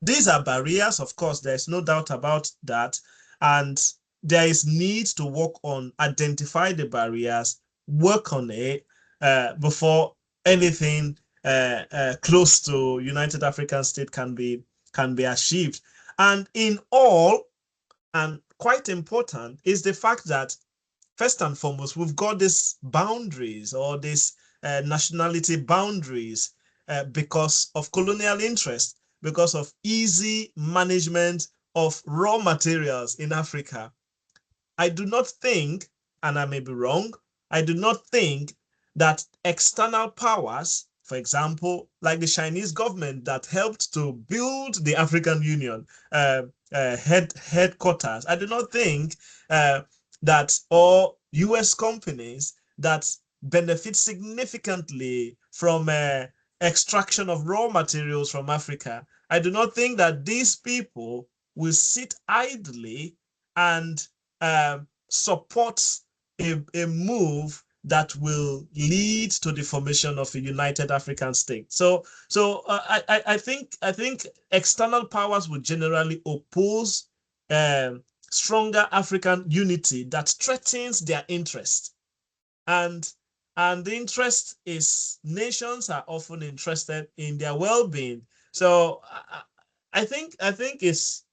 these are barriers. Of course, there's no doubt about that. And there is need to work on, identify the barriers, work on it before anything close to United African State can be achieved. And in all, and quite important, is the fact that first and foremost, we've got these boundaries or these nationality boundaries because of colonial interest, because of easy management of raw materials in Africa. I do not think, and I may be wrong, I do not think that external powers, for example, like the Chinese government that helped to build the African Union headquarters, I do not think that all US companies that benefit significantly from extraction of raw materials from Africa, I do not think that these people will sit idly and supports a move that will lead to the formation of a united African state. So I think external powers will generally oppose stronger African unity that threatens their interest. And the interest is nations are often interested in their well-being. So I think it's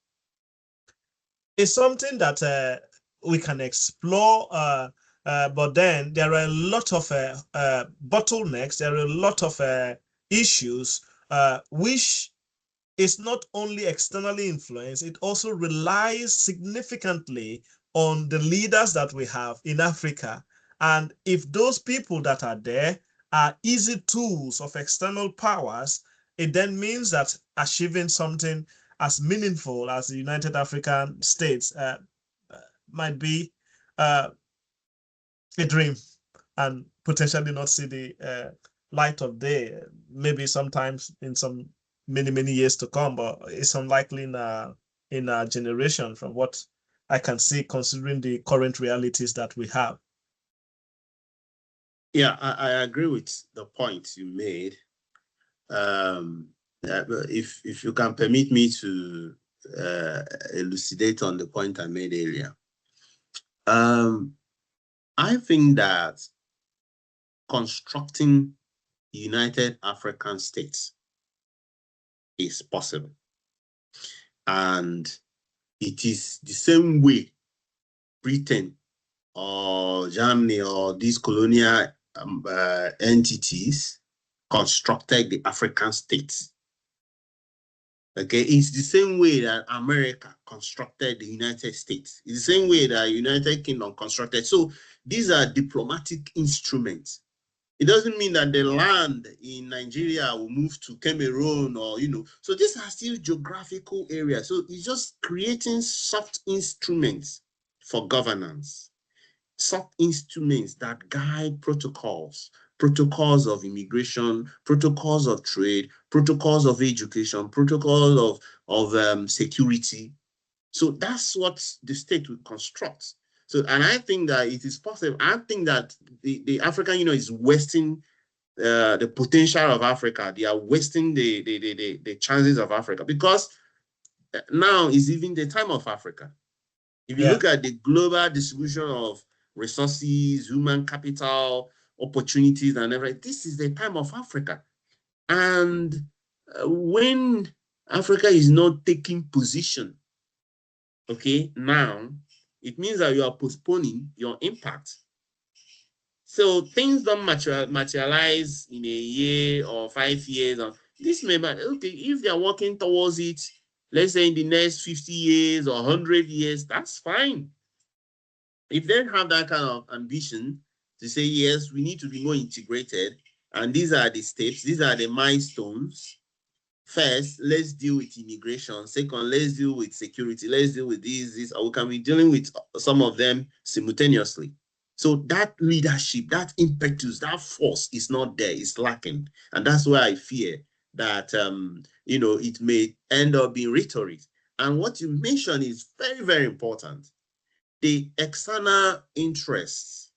something that we can explore, but then there are a lot of bottlenecks. There are a lot of issues which is not only externally influenced, it also relies significantly on the leaders that we have in Africa. And if those people that are there are easy tools of external powers, it then means that achieving something as meaningful as the United African States might be a dream and potentially not see the light of day, maybe sometimes in some many years to come, but it's unlikely in our generation from what I can see, considering the current realities that we have. Yeah, I agree with the point you made. If you can permit me to elucidate on the point I made earlier, I think that constructing united African states is possible, and it is the same way Britain or Germany or these colonial entities constructed the African states. Okay, it's the same way that America constructed the United States. It's the same way that United Kingdom constructed. So these are diplomatic instruments. It doesn't mean that the land in Nigeria will move to Cameroon or, so these are still geographical areas. So it's just creating soft instruments for governance, soft instruments that guide protocols of immigration, protocols of trade, protocols of education, protocols of security. So that's what the state will construct. So, and I think that it is possible. I think that the African Union is wasting the potential of Africa. They are wasting the chances of Africa, because now is even the time of Africa. If you look at the global distribution of resources, human capital, opportunities, and everything, this is the time of Africa. And when Africa is not taking position, okay, now, it means that you are postponing your impact. So things don't materialize in a year or 5 years. This may be, okay, if they are working towards it, let's say in the next 50 years or 100 years, that's fine. If they have that kind of ambition to say, yes, we need to be more integrated, and these are the steps, these are the milestones. First, let's deal with immigration. Second, let's deal with security. Let's deal with this, or we can be dealing with some of them simultaneously. So that leadership, that impetus, that force is not there, it's lacking. And that's why I fear that, it may end up being rhetoric. And what you mentioned is very, very important. The external interests,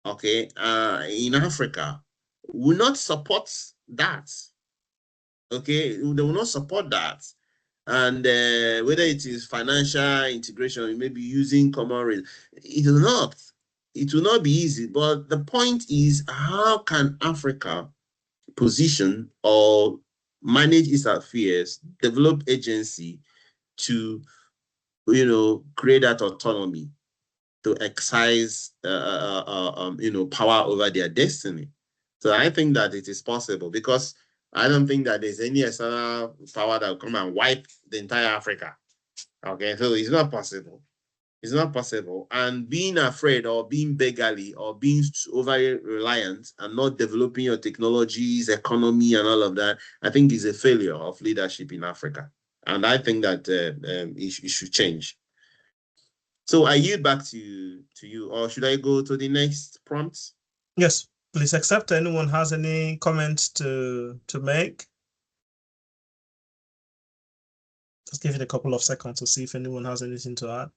okay, in Africa will not support that. Okay, they will not support that. And whether it is financial integration, maybe using common rail, it will not be easy. But the point is, how can Africa position or manage its affairs, develop agency to, create that autonomy? to exercise, power over their destiny. So I think that it is possible, because I don't think that there's any external power that will come and wipe the entire Africa. Okay, so it's not possible. It's not possible. And being afraid or being beggarly or being over reliant and not developing your technologies, economy, and all of that, I think is a failure of leadership in Africa. And I think that it should change. So I yield back to you, or should I go to the next prompt? Yes, please accept. Anyone has any comments to make? Just give it a couple of seconds to see if anyone has anything to add.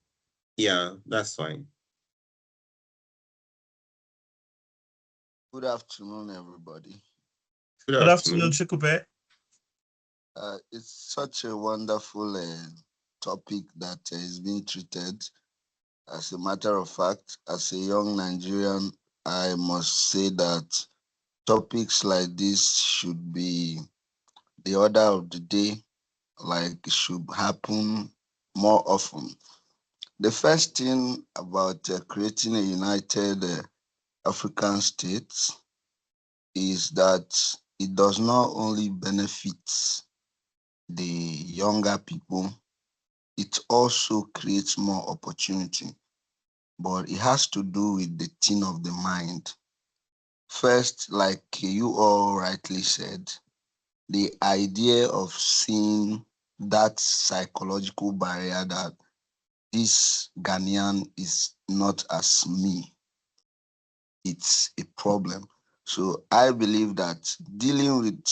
Yeah, that's fine. Good afternoon, everybody. Good afternoon, Chukube. It's such a wonderful topic that is being treated. As a matter of fact, as a young Nigerian, I must say that topics like this should be the order of the day, like it should happen more often. The first thing about creating a united African state is that it does not only benefit the younger people, it also creates more opportunity. But it has to do with the thing of the mind. First, like you all rightly said, the idea of seeing that psychological barrier that this Ghanaian is not as me, it's a problem. So I believe that dealing with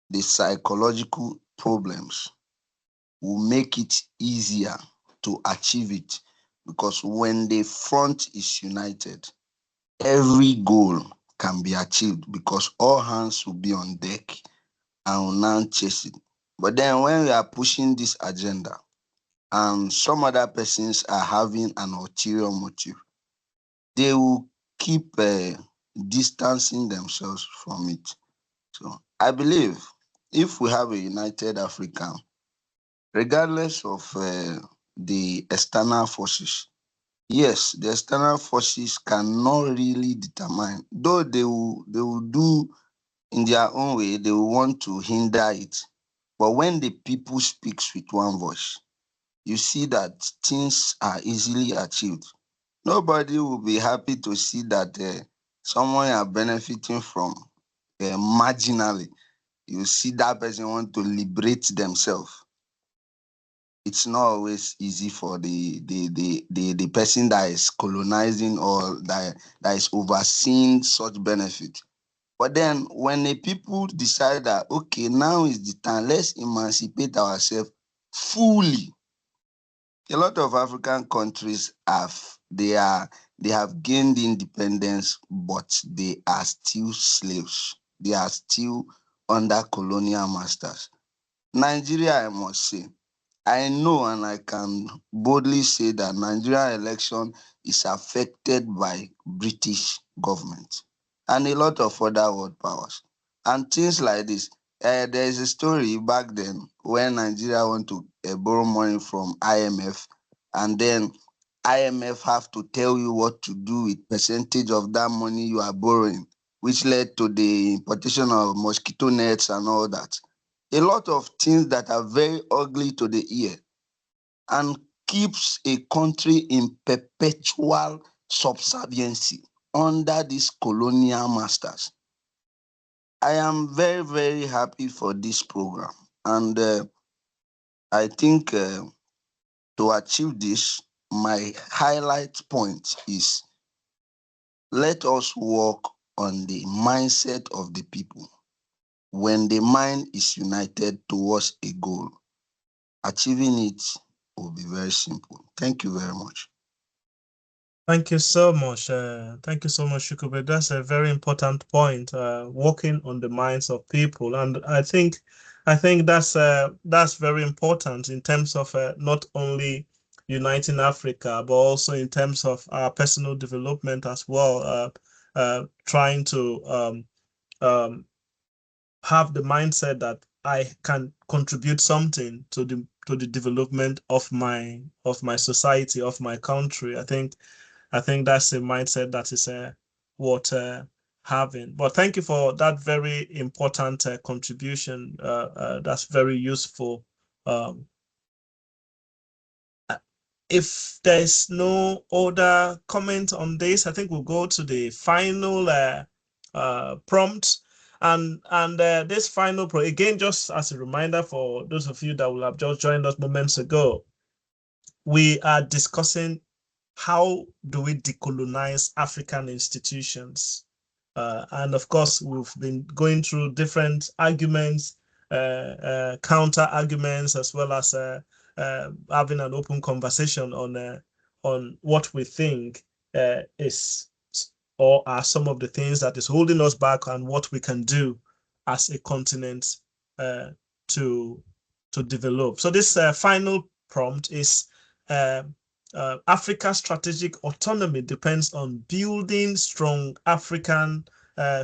the psychological problems will make it easier to achieve it, because when the front is united, every goal can be achieved because all hands will be on deck and will now chase it. But then when we are pushing this agenda and some other persons are having an ulterior motive, they will keep distancing themselves from it. So I believe if we have a united Africa, regardless of the external forces, yes, the external forces cannot really determine, though they will do in their own way, they will want to hinder it. But when the people speaks with one voice, you see that things are easily achieved. Nobody will be happy to see that someone are benefiting from marginally. You see that person want to liberate themselves. It's not always easy for the person that is colonizing or that is overseeing such benefit. But then when the people decide that, okay, now is the time, let's emancipate ourselves fully. A lot of African countries they have gained independence, but they are still slaves. They are still under colonial masters. Nigeria, I must say, I know and I can boldly say that Nigerian election is affected by British government and a lot of other world powers. And things like this. There is a story back then when Nigeria want to borrow money from IMF, and then IMF have to tell you what to do with percentage of that money you are borrowing, which led to the importation of mosquito nets and all that. A lot of things that are very ugly to the ear and keeps a country in perpetual subserviency under these colonial masters. I am very, very happy for this program. And I think to achieve this, my highlight point is let us work on the mindset of the people. When the mind is united towards a goal, achieving it will be very simple. Thank you very much. Thank you so much. Thank you so much, Chukube. That's a very important point. Working on the minds of people, and I think that's very important in terms of not only uniting Africa, but also in terms of our personal development as well. Trying to have the mindset that I can contribute something to the development of my society, of my country. I think that's a mindset that is worth having. But thank you for that very important contribution. That's very useful. If there's no other comment on this, I think we'll go to the final prompt. And this final prompt, again, just as a reminder for those of you that will have just joined us moments ago, we are discussing how do we decolonize African institutions. And of course, we've been going through different arguments, counter arguments, as well as having an open conversation on what we think is or are some of the things that is holding us back and what we can do as a continent to develop. So this final prompt is Africa's strategic autonomy depends on building strong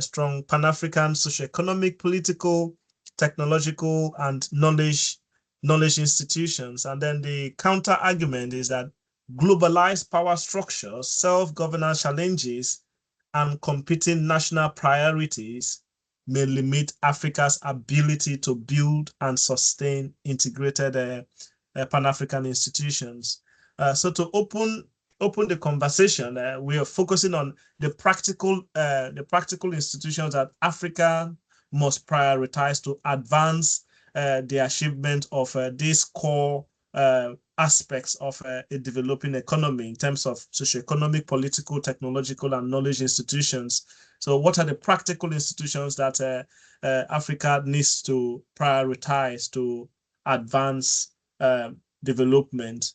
strong Pan-African socioeconomic, political, technological, and knowledge institutions. And then the counter argument is that globalized power structures, self-governance challenges, and competing national priorities may limit Africa's ability to build and sustain integrated Pan-African institutions. So to open the conversation, we are focusing on the practical institutions that Africa must prioritize to advance the achievement of these core aspects of a developing economy in terms of socioeconomic, political, technological, and knowledge institutions. So what are the practical institutions that Africa needs to prioritize to advance development?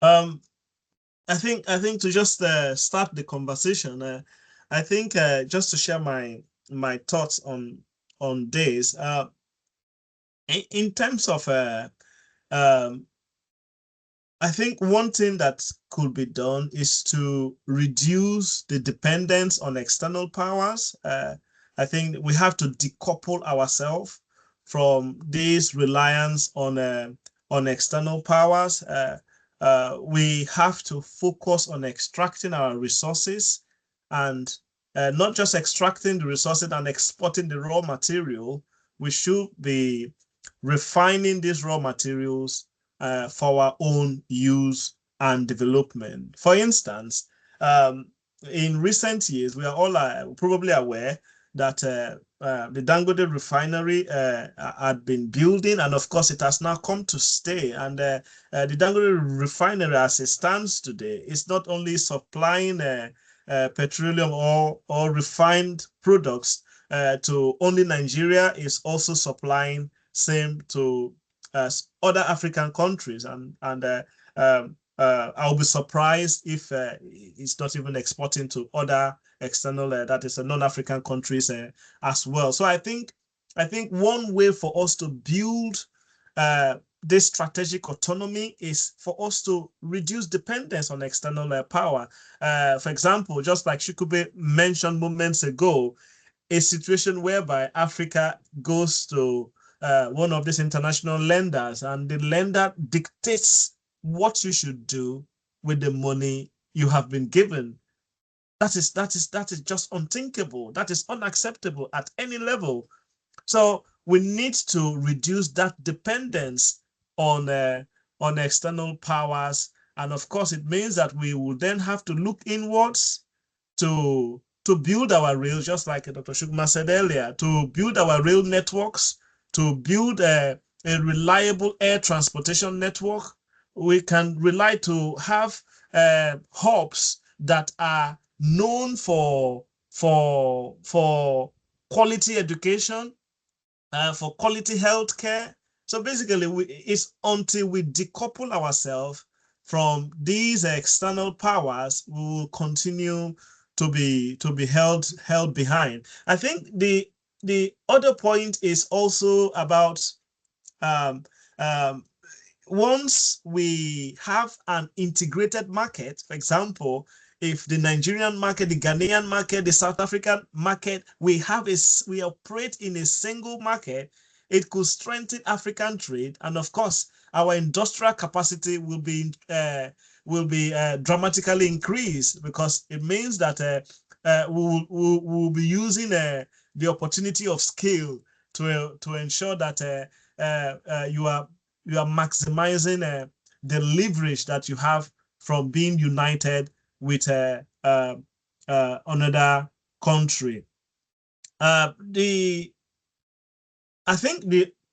I think to just start the conversation, I think just to share my thoughts on this, in terms of I think one thing that could be done is to reduce the dependence on external powers. I think we have to decouple ourselves from this reliance on external powers. We have to focus on extracting our resources and not just extracting the resources and exporting the raw material. We should be refining these raw materials for our own use and development. For instance, in recent years, we are all probably aware that the Dangote refinery had been building, and of course it has now come to stay. And the Dangote refinery, as it stands today, is not only supplying petroleum or refined products to only Nigeria, is also supplying same to other African countries, and I'll be surprised if it's not even exporting to other external, that is non-African countries as well. So I think one way for us to build this strategic autonomy is for us to reduce dependence on external power. For example, just like Shukube mentioned moments ago, a situation whereby Africa goes to one of these international lenders, and the lender dictates what you should do with the money you have been given. That is just unthinkable. That is unacceptable at any level. So we need to reduce that dependence on external powers, and of course, it means that we will then have to look inwards to build our rail, just like Dr. Shugma said earlier, to build our rail networks, to build a reliable air transportation network. We can rely to have hubs that are known for quality education, for quality healthcare. So basically, it's until we decouple ourselves from these external powers, we will continue to be held behind. I think the other point is also about once we have an integrated market. For example, if the Nigerian market, the Ghanaian market, the South African market, we operate in a single market, it could strengthen African trade, and of course, our industrial capacity will be dramatically increased, because it means that we'll be using the opportunity of scale to ensure that you are maximizing the leverage that you have from being united with another country. I think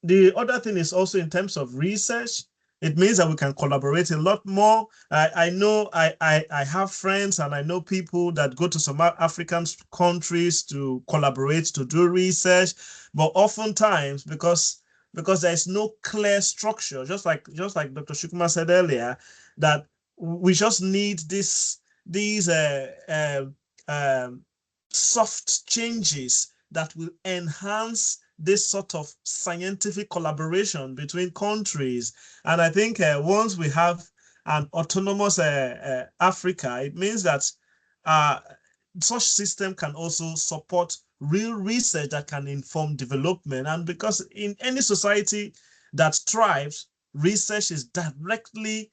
the other thing is also in terms of research. It means that we can collaborate a lot more. I know I have friends and I know people that go to some African countries to collaborate, to do research, but oftentimes because there is no clear structure, just like Dr. Shukma said earlier, that we just need these soft changes that will enhance this sort of scientific collaboration between countries. And I think once we have an autonomous Africa, it means that such system can also support real research that can inform development. And because in any society that thrives, research is directly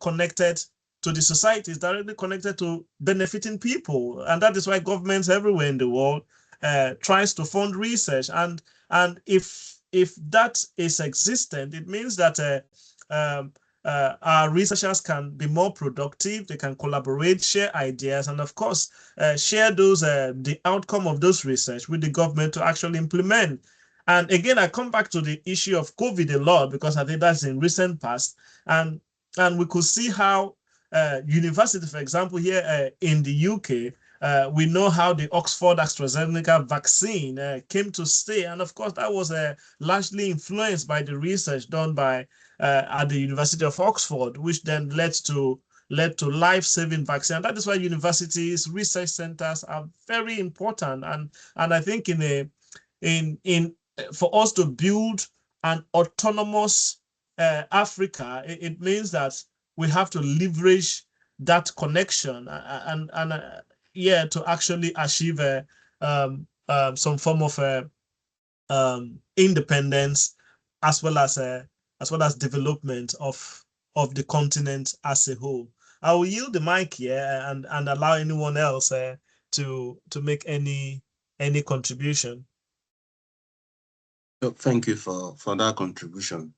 connected to the society, is directly connected to benefiting people. And that is why governments everywhere in the world tries to fund research, and if that is existent, it means that our researchers can be more productive. They can collaborate, share ideas, and of course share those the outcome of those research with the government to actually implement. And again, I come back to the issue of COVID a lot, because I think that's in recent past, and we could see how university, for example, here in the UK, we know how the Oxford AstraZeneca vaccine came to stay. And of course, that was largely influenced by the research done by at the University of Oxford, which then led to life-saving vaccine. And that is why universities, research centers are very important. And I think for us to build an autonomous Africa, it means that we have to leverage that connection and to actually achieve some form of independence, as well as development of the continent as a whole. I will yield the mic here and allow anyone else to make any contribution. Thank you for that contribution.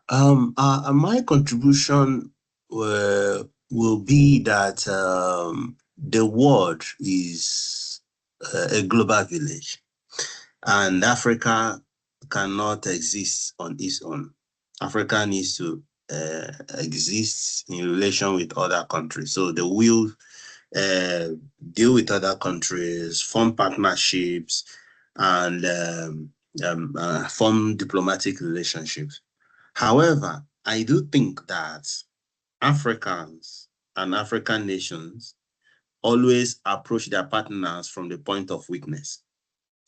My contribution will be that the world is a global village, and Africa cannot exist on its own. Africa needs to exist in relation with other countries. So they will deal with other countries, form partnerships, and form diplomatic relationships. However, I do think that Africans and African nations always approach their partners from the point of weakness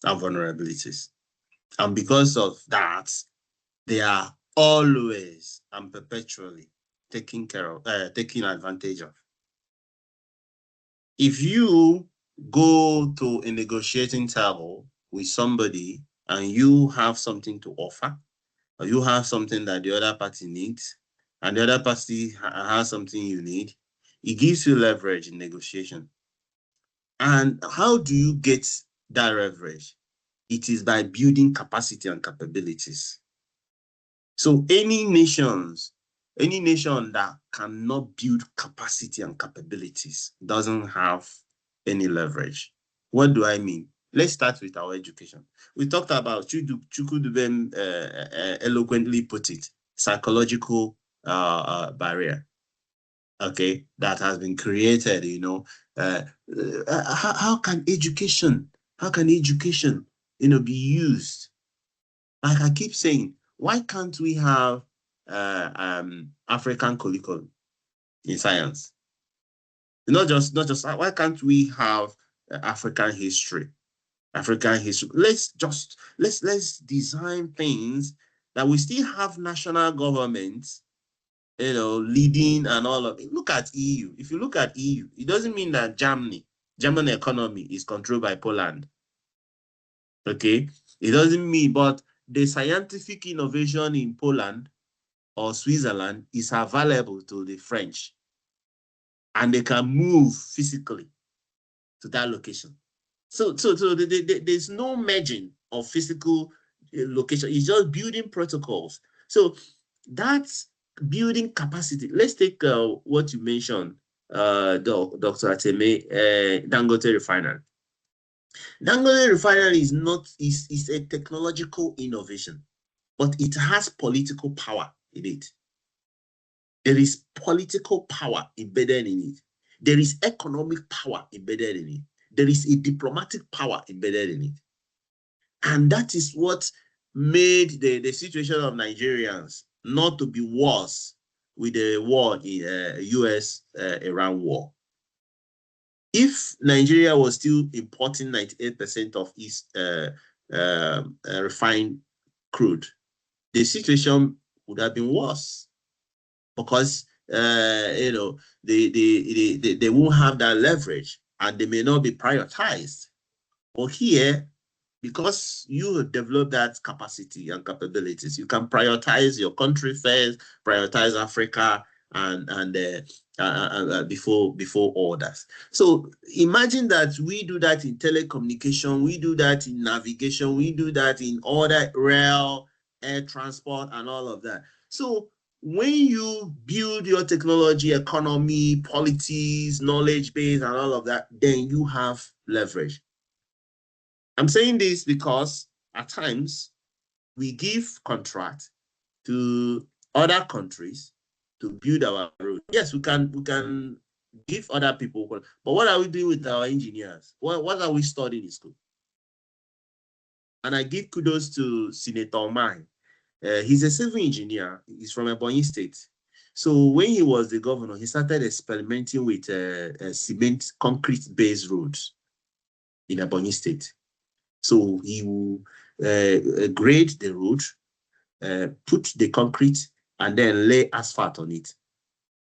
and vulnerabilities. And because of that, they are always and perpetually taking advantage of. If you go to a negotiating table with somebody and you have something to offer, or you have something that the other party needs, and the other party has something you need, it gives you leverage in negotiation. And how do you get that leverage? It is by building capacity and capabilities. So any nation that cannot build capacity and capabilities doesn't have any leverage. What do I mean? Let's start with our education. We talked about, Chukudubem eloquently put it, psychological barrier, okay, that has been created, how can education, be used? Like I keep saying, why can't we have African curriculum in science? Not just why can't we have African history? Let's design things that we still have national governments leading and all of it. Look at EU. If you look at EU, it doesn't mean that German economy is controlled by Poland. Okay, it doesn't mean, but the scientific innovation in Poland or Switzerland is available to the French, and they can move physically to that location. So there's no merging of physical location. It's just building protocols. So that's building capacity. Let's take what you mentioned, Dr. Ateme, Dangote Refinery. Dangote Refinery is a technological innovation, but it has political power in it. There is political power embedded in it. There is economic power embedded in it. There is a diplomatic power embedded in it. And that is what made the situation of Nigerians not to be worse with the war in US-Iran war. If Nigeria was still importing 98% of its refined crude, the situation would have been worse, because they won't have that leverage and they may not be prioritized. But here, because you develop that capacity and capabilities, you can prioritize your country first, prioritize Africa, and before others. So imagine that we do that in telecommunication, we do that in navigation, we do that in other rail, air transport, and all of that. So when you build your technology, economy, policies, knowledge base, and all of that, then you have leverage. I'm saying this because at times we give contract to other countries to build our road. Yes, we can give other people, but what are we doing with our engineers? What are we studying in school? And I give kudos to Senator Mine. He's a civil engineer. He's from Ebonyi State. So when he was the governor, he started experimenting with cement concrete-based roads in Ebonyi State. So he will grade the road, put the concrete, and then lay asphalt on it.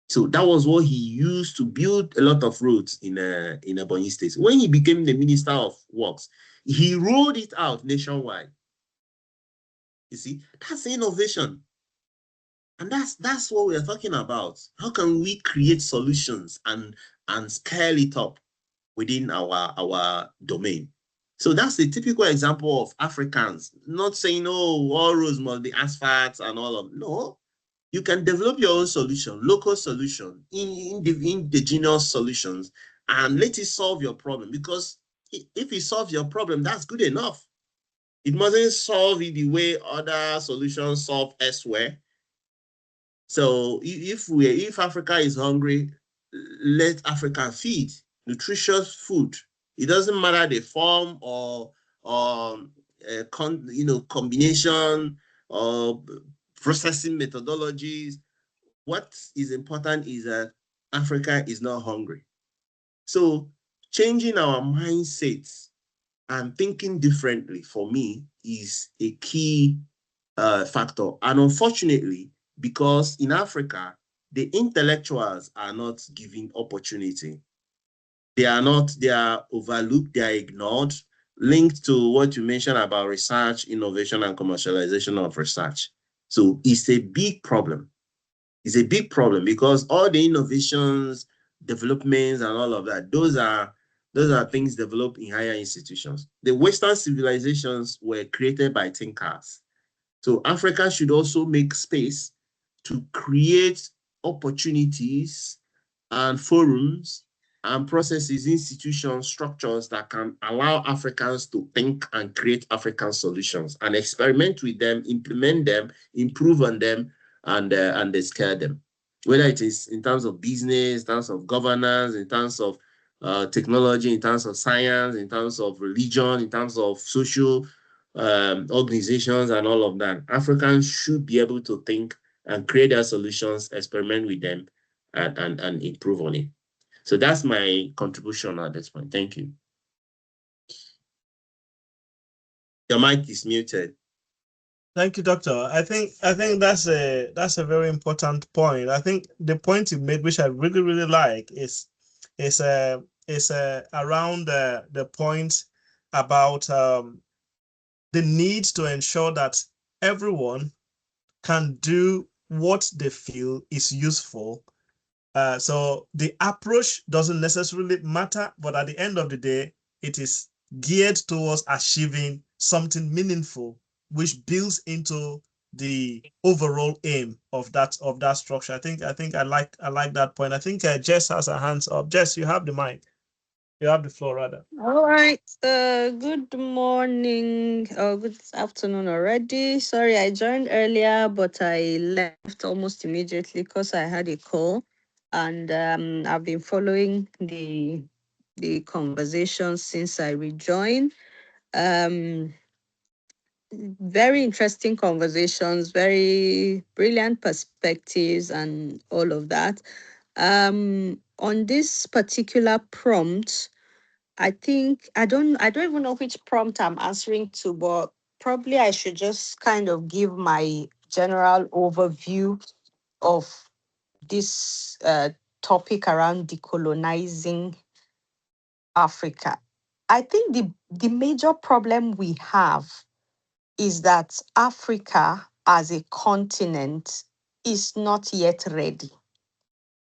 So that was what he used to build a lot of roads in Ebonyi State. When he became the Minister of Works, he rolled it out nationwide. You see, that's innovation. And that's what we're talking about. How can we create solutions and scale it up within our domain? So that's the typical example of Africans, not saying, oh, all roads must be asphalt and all of, no. You can develop your own solution, local solution, indigenous solutions, and let it solve your problem. Because if it solves your problem, that's good enough. It mustn't solve it the way other solutions solve elsewhere. So if Africa is hungry, let Africa feed nutritious food. It doesn't matter the form or combination of processing methodologies. What is important is that Africa is not hungry. So changing our mindsets and thinking differently, for me, is a key factor. And unfortunately, because in Africa, the intellectuals are not given opportunity. They are overlooked, they are ignored, linked to what you mentioned about research, innovation, and commercialization of research. So it's a big problem. It's a big problem because all the innovations, developments, and all of that, those are things developed in higher institutions. The Western civilizations were created by thinkers. So Africa should also make space to create opportunities and forums and processes, institutions, structures that can allow Africans to think and create African solutions and experiment with them, implement them, improve on them, and scale them. Whether it is in terms of business, in terms of governance, in terms of technology, in terms of science, in terms of religion, in terms of social organizations and all of that. Africans should be able to think and create their solutions, experiment with them, and improve on it. So that's my contribution at this point. Thank you. Your mic is muted. Thank you, Doctor. I think that's a very important point. I think the point you made, which I really like, is around the point about the need to ensure that everyone can do what they feel is useful. So the approach doesn't necessarily matter, but at the end of the day, it is geared towards achieving something meaningful, which builds into the overall aim of that structure. I like that point. I think Jess has her hands up. Jess, you have the mic. You have the floor, rather. All right. Good morning or good afternoon already. Sorry, I joined earlier, but I left almost immediately because I had a call, and I've been following the conversation since I rejoined. Um, Very interesting conversations, very brilliant perspectives, and all of that. On this particular prompt, I don't even know which prompt I'm answering to, but probably I should just kind of give my general overview of this topic around decolonizing Africa. I think the major problem we have is that Africa as a continent is not yet ready.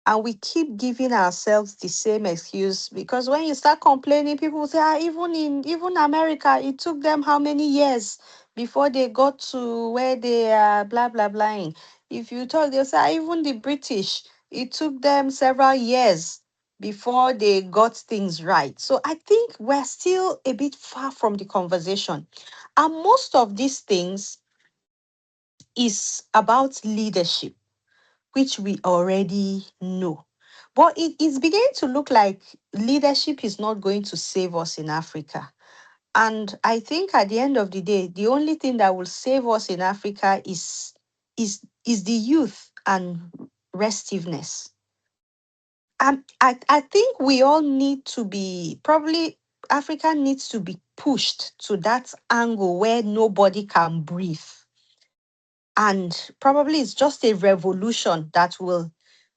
And we keep giving ourselves the same excuse, because when you start complaining, people will say, even America, it took them how many years before they got to where they are, blah blah blah. If you talk, they'll say, even the British, it took them several years before they got things right. So I think we're still a bit far from the conversation. And most of these things is about leadership, which we already know. But it is beginning to look like leadership is not going to save us in Africa. And I think at the end of the day, the only thing that will save us in Africa is the youth and restiveness. I think we all need to be, probably Africa needs to be pushed to that angle where nobody can breathe. And probably it's just a revolution that will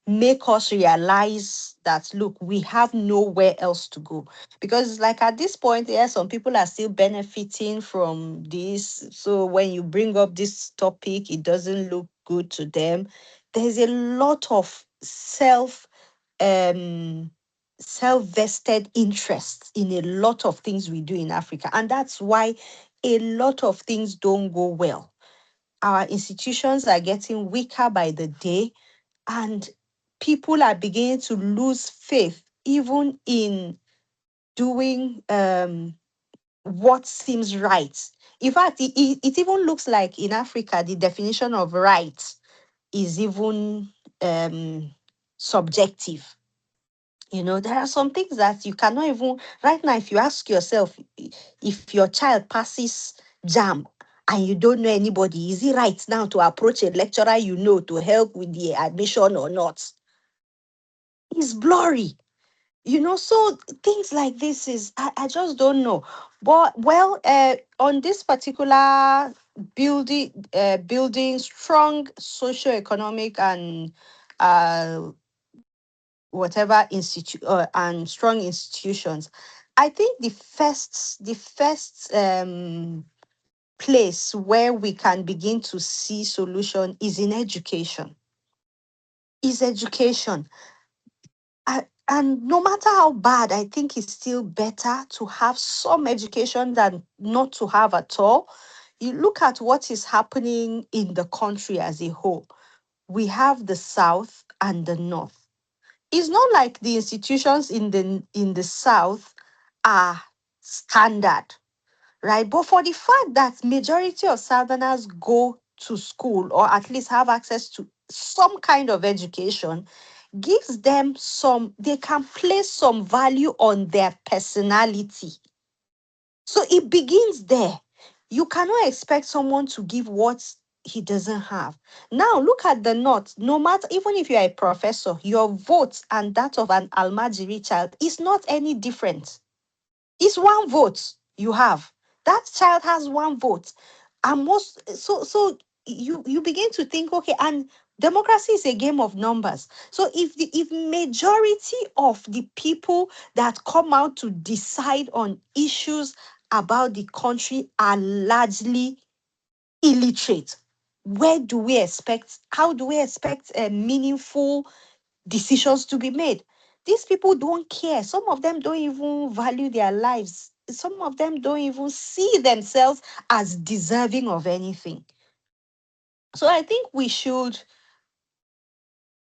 make us realize that, look, we have nowhere else to go. Because like at this point, yeah, some people are still benefiting from this. So when you bring up this topic, it doesn't look good to them. There's a lot of um self-vested interests in a lot of things we do in Africa. And that's why a lot of things don't go well. Our institutions are getting weaker by the day, and people are beginning to lose faith even in doing what seems right. In fact, it even looks like in Africa, the definition of right is even um, subjective. You know, there are some things that you cannot even, right now, if you ask yourself, if your child passes JAM and you don't know anybody, is it right now to approach a lecturer you know to help with the admission or not? It's blurry. You know, so things like this is, I just don't know. But well, on this particular building strong socioeconomic and uh whatever institute and strong institutions, I think the first place where we can begin to see solution is in education. Is education. And no matter how bad, I think it's still better to have some education than not to have at all. You look at what is happening in the country as a whole. We have the South and the North. It's not like the institutions in the South are standard, right? But for the fact that majority of Southerners go to school or at least have access to some kind of education, gives them some, they can place some value on their personality. So it begins there. You cannot expect someone to give what he doesn't have. Now look at the North. No matter, even if you are a professor, your vote and that of an Almajiri child is not any different. It's one vote you have. That child has one vote. And so you begin to think, okay, and democracy is a game of numbers. So if majority of the people that come out to decide on issues about the country are largely illiterate, how do we expect meaningful decisions to be made? These people don't care. Some of them don't even value their lives. Some of them don't even see themselves as deserving of anything. So I think we should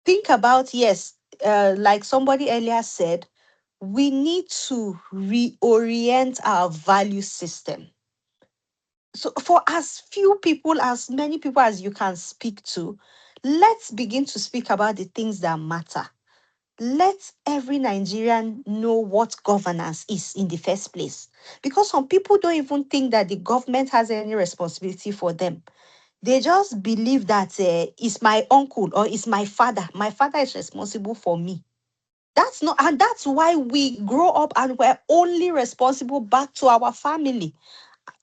think about, yes, like somebody earlier said, we need to reorient our value system. So for as few people, as many people as you can speak to, let's begin to speak about the things that matter. Let every Nigerian know what governance is in the first place. Because some people don't even think that the government has any responsibility for them. They just believe that it's my uncle or it's my father. My father is responsible for me. That's not, and that's why we grow up and we're only responsible back to our family.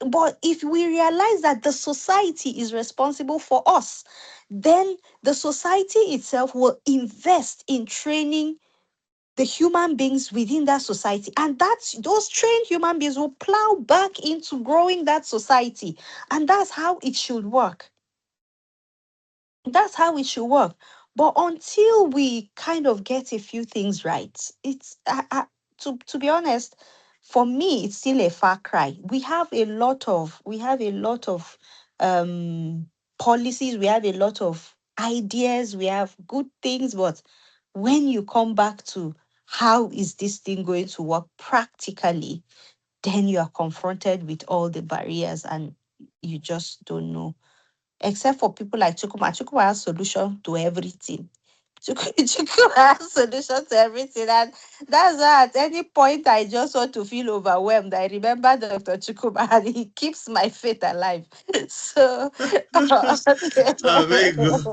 But if we realize that the society is responsible for us, then the society itself will invest in training the human beings within that society. And those trained human beings will plow back into growing that society. And that's how it should work. That's how it should work. But until we kind of get a few things right, it's to be honest, for me, it's still a far cry. We have a lot of policies, we have a lot of ideas, we have good things, but when you come back to how is this thing going to work practically, then you are confronted with all the barriers and you just don't know. Except for people like Chukuma. Chukuma has solution to everything. Chukuma has solution to everything. And that's why at any point I just want to feel overwhelmed, I remember Dr. Chukuma and he keeps my faith alive. So Very good.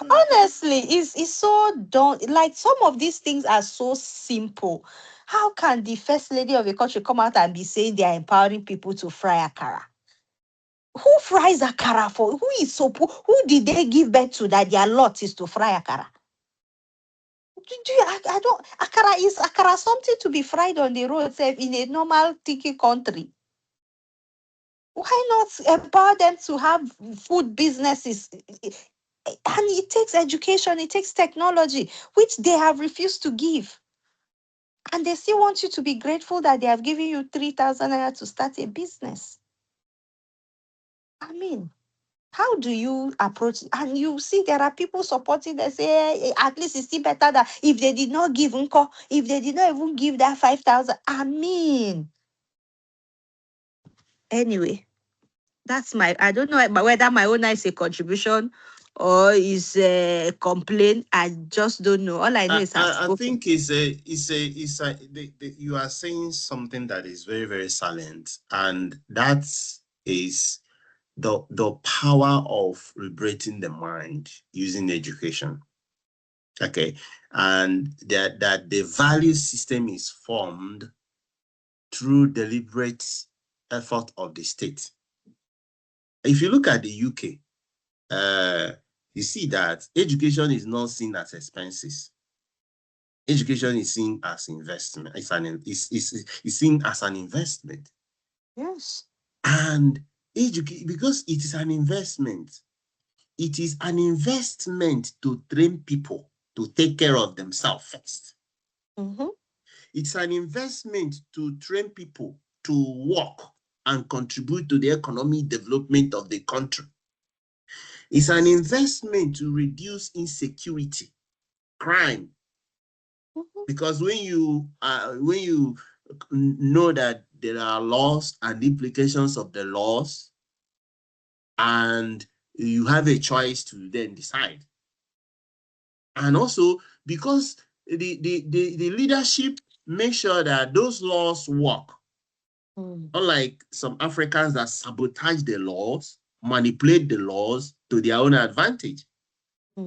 honestly, it's so don't like some of these things are so simple. How can the first lady of a country come out and be saying they are empowering people to fry akara? Who fries akara for? Who is so poor? Who did they give birth to that their lot is to fry akara? I don't. Akara something to be fried on the road, sef, in a normal tiki country? Why not empower them to have food businesses? And it takes education, it takes technology, which they have refused to give. And they still want you to be grateful that they have given you 3,000 naira to start a business. I mean, how do you approach? And you see, there are people supporting that say, at least it's still better than if they did not give Unko, if they did not even give that 5,000. I mean, anyway, I don't know whether my own is a contribution or is a complaint. I just don't know. All I know is I've I spoken. think you are saying something that is very, very salient, and that is the power of liberating the mind using education. Okay, and that the value system is formed through deliberate effort of the state. If you look at the UK, you see that education is not seen as expenses. Education is seen as investment. It's seen as an investment. Yes. And because it is an investment, it is an investment to train people to take care of themselves first. Mm-hmm. It's an investment to train people to work and contribute to the economic development of the country. It's an investment to reduce insecurity, crime. Mm-hmm. Because when you know that there are laws and implications of the laws, and you have a choice to then decide. And also because the leadership make sure that those laws work. Unlike some Africans that sabotage the laws, manipulate the laws to their own advantage.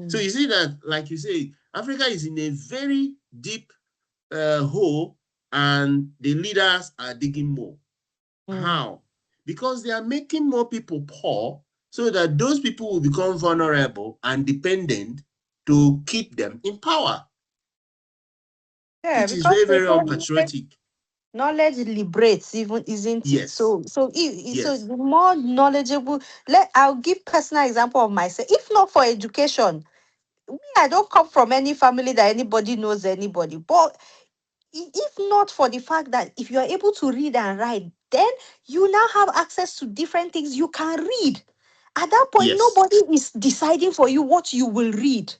So you see that, like you say, Africa is in a very deep hole, and the leaders are digging more. How? because they are making more people poor so that those people will become vulnerable and dependent to keep them in power. Yeah, Which is because very, they very unpatriotic. knowledge liberates, even, isn't it? Yes. So Yes. the more knowledgeable. I'll give personal example of myself. If not for education, I don't come from any family that anybody knows anybody. But if not for the fact that if you are able to read and write, then you now have access to different things you can read. At that point, Yes. nobody is deciding for you what you will read.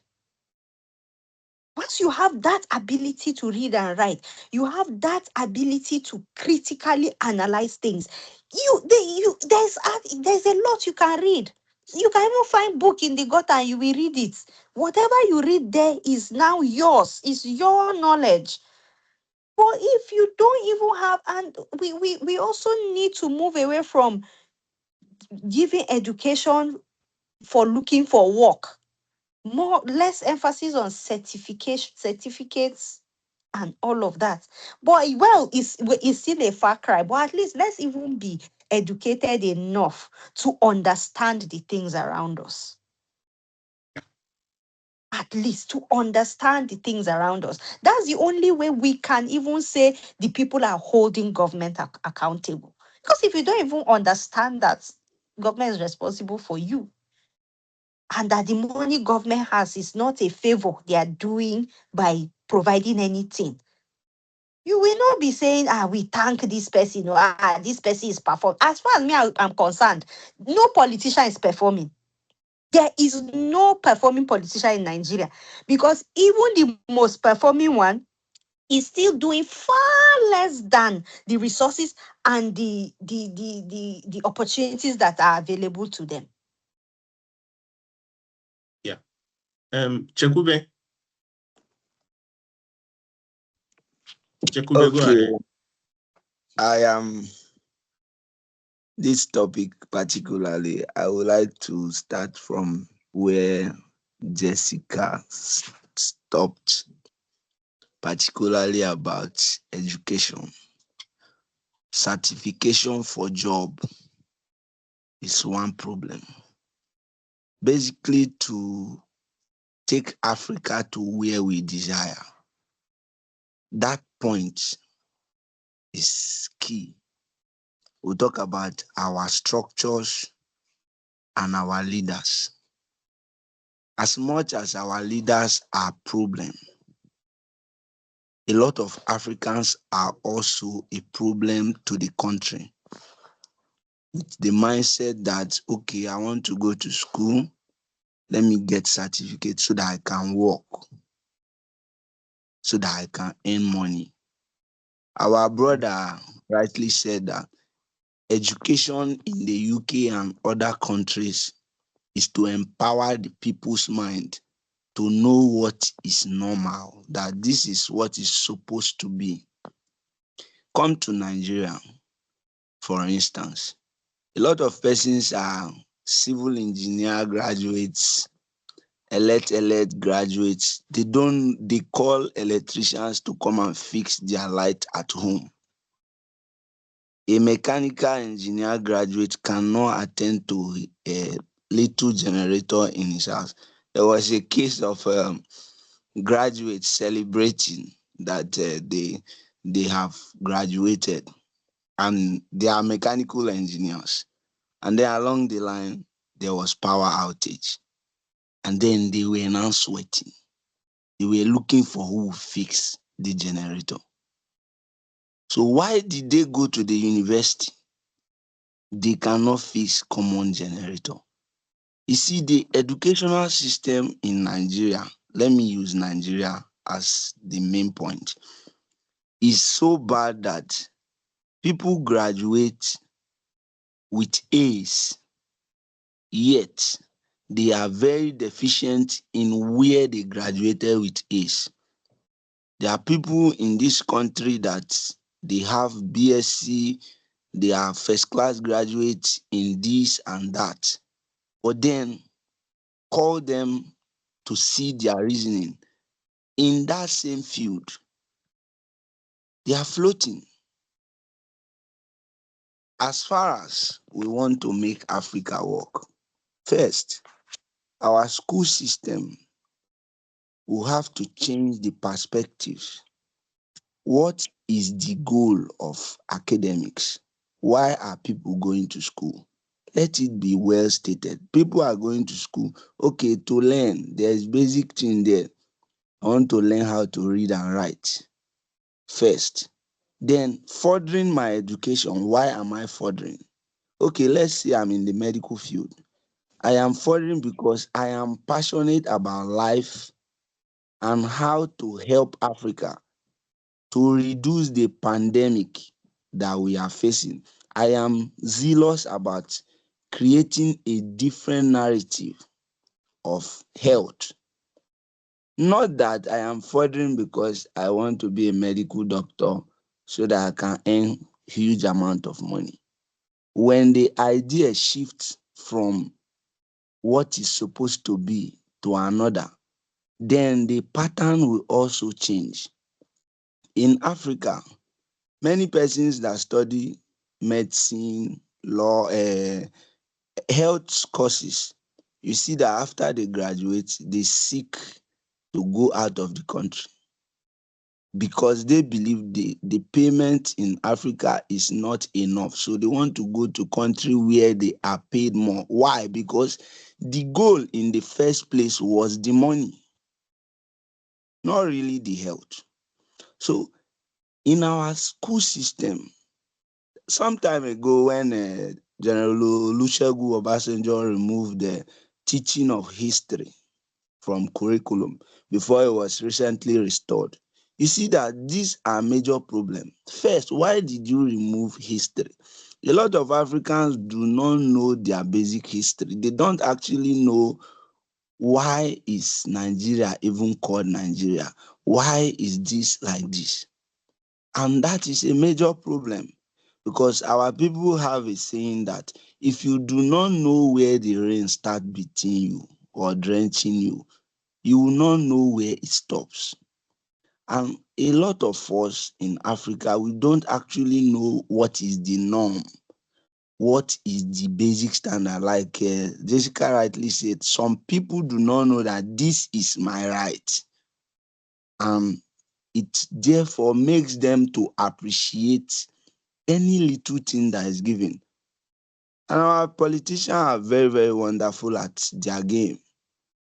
Once you have that ability to read and write, you have that ability to critically analyze things. There's a lot you can read. You can even find book in the gutter and you will read it. Whatever you read there is now yours. It's your knowledge. But if you don't even have, and we also need to move away from giving education for looking for work. Less emphasis on certificates and all of that. But it's still a far cry. But at least let's even be educated enough to understand the things around us. At least to understand the things around us. That's the only way we can even say the people are holding government accountable. Because if you don't even understand that government is responsible for you, and that the money government has is not a favor they are doing by providing anything, you will not be saying, we thank this person, or this person is performing. As far as me, I'm concerned, no politician is performing. There is no performing politician in Nigeria, because even the most performing one is still doing far less than the resources and the opportunities that are available to them. Yeah. Chekube. Chekube, go Okay, ahead. I am this topic particularly. I would like to start from where Jessica stopped, particularly about education. Certification for job is one problem. Basically, to take Africa to where we desire, that point is key. We'll talk about our structures and our leaders. As much as our leaders are problem, a lot of Africans are also a problem to the country. With the mindset that, okay, I want to go to school, let me get certificate so that I can work, so that I can earn money. Our brother rightly said that education in the UK and other countries is to empower the people's mind to know what is normal, that this is what is supposed to be. Come to Nigeria, for instance. A lot of persons are civil engineer graduates, elect graduates. They call electricians to come and fix their light at home. A mechanical engineer graduate cannot attend to a little generator in his house. There was a case of graduates celebrating that they have graduated and they are mechanical engineers. And then along the line, there was power outage. And then they were now sweating. They were looking for who would fix the generator. So why did they go to the university? They cannot fix common generator. You see, the educational system in Nigeria, let me use Nigeria as the main point, is so bad that people graduate with A's, yet they are very deficient in where they graduated with A's. There are people in this country that they have BSc, they are first class graduates in this and that, but then call them to see their reasoning in that same field. They are floating. as far as we want to make Africa work, first, our school system will have to change the perspectives. What is the goal of academics? Why are people going to school? Let it be well stated. People are going to school, okay, to learn. There's basic thing there. I want to learn how to read and write first. Then furthering my education. Why am I furthering? Okay, let's say I'm in the medical field. I am furthering because I am passionate about life and how to help Africa to reduce the pandemic that we are facing. I am zealous about creating a different narrative of health. Not that I am furthering because I want to be a medical doctor so that I can earn huge amount of money. When the idea shifts from what is supposed to be to another, then the pattern will also change. In Africa, many persons that study medicine, law, health courses, you see that after they graduate, they seek to go out of the country because they believe the payment in Africa is not enough. So they want to go to country where they are paid more. Why? Because the goal in the first place was the money, not really the health. So in our school system, some time ago when General Olusegun Obasanjo removed the teaching of history from curriculum before it was recently restored, you see that these are major problems. First, why did you remove history? A lot of Africans do not know their basic history. They don't actually know why is Nigeria even called Nigeria? Why is this like this? And that is a major problem because our people have a saying that if you do not know where the rain starts beating you or drenching you, you will not know where it stops. And a lot of us in Africa, we don't actually know what is the norm, what is the basic standard. Like Jessica rightly said, some people do not know that this is my right. And it therefore makes them to appreciate any little thing that is given. And our politicians are very, very wonderful at their game.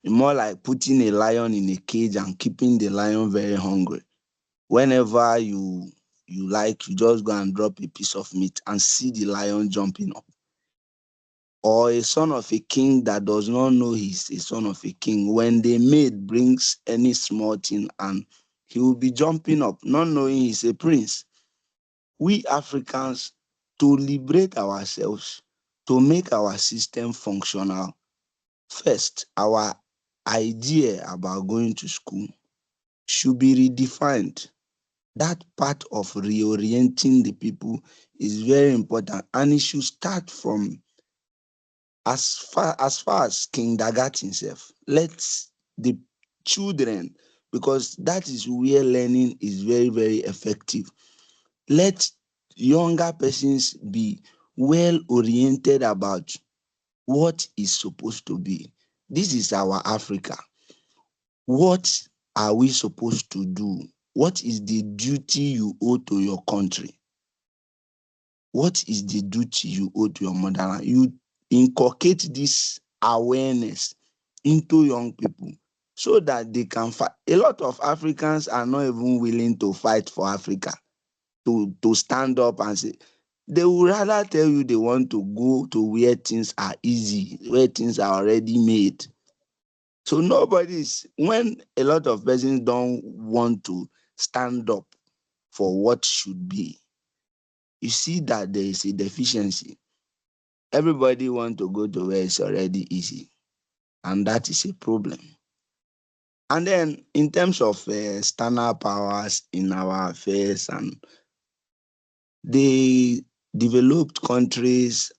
More like putting a lion in a cage and keeping the lion very hungry. Whenever you like, you just go and drop a piece of meat and see the lion jumping up. Or a son of a king that does not know he's a son of a king. When the maid brings any small thing and he will be jumping up, not knowing he's a prince. We Africans, to liberate ourselves, to make our system functional, first, our idea about going to school should be redefined. That part of reorienting the people is very important, and it should start from as far as kindergarten itself. Let the children, because that is where learning is very, very effective. Let younger persons be well oriented about what is supposed to be. This is our Africa. What are we supposed to do? What is the duty you owe to your country? What is the duty you owe to your motherland? You inculcate this awareness into young people so that they can fight. A lot of Africans are not even willing to fight for Africa, to stand up and say, they would rather tell you they want to go to where things are easy, where things are already made. So when a lot of persons don't want to stand up for what should be, you see that there is a deficiency. Everybody want to go to where it's already easy, and that is a problem. And then in terms of external powers in our affairs, and the developed countries,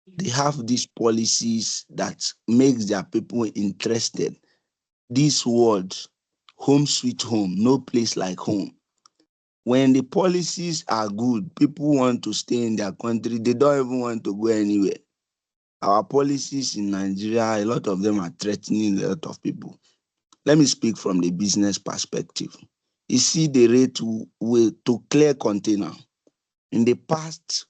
they have these policies that makes their people interested. This word, home sweet home, no place like home. When the policies are good, people want to stay in their country. They don't even want to go anywhere. Our policies in Nigeria, a lot of them are threatening a lot of people. Let me speak from the business perspective. You see the rate to clear container in the past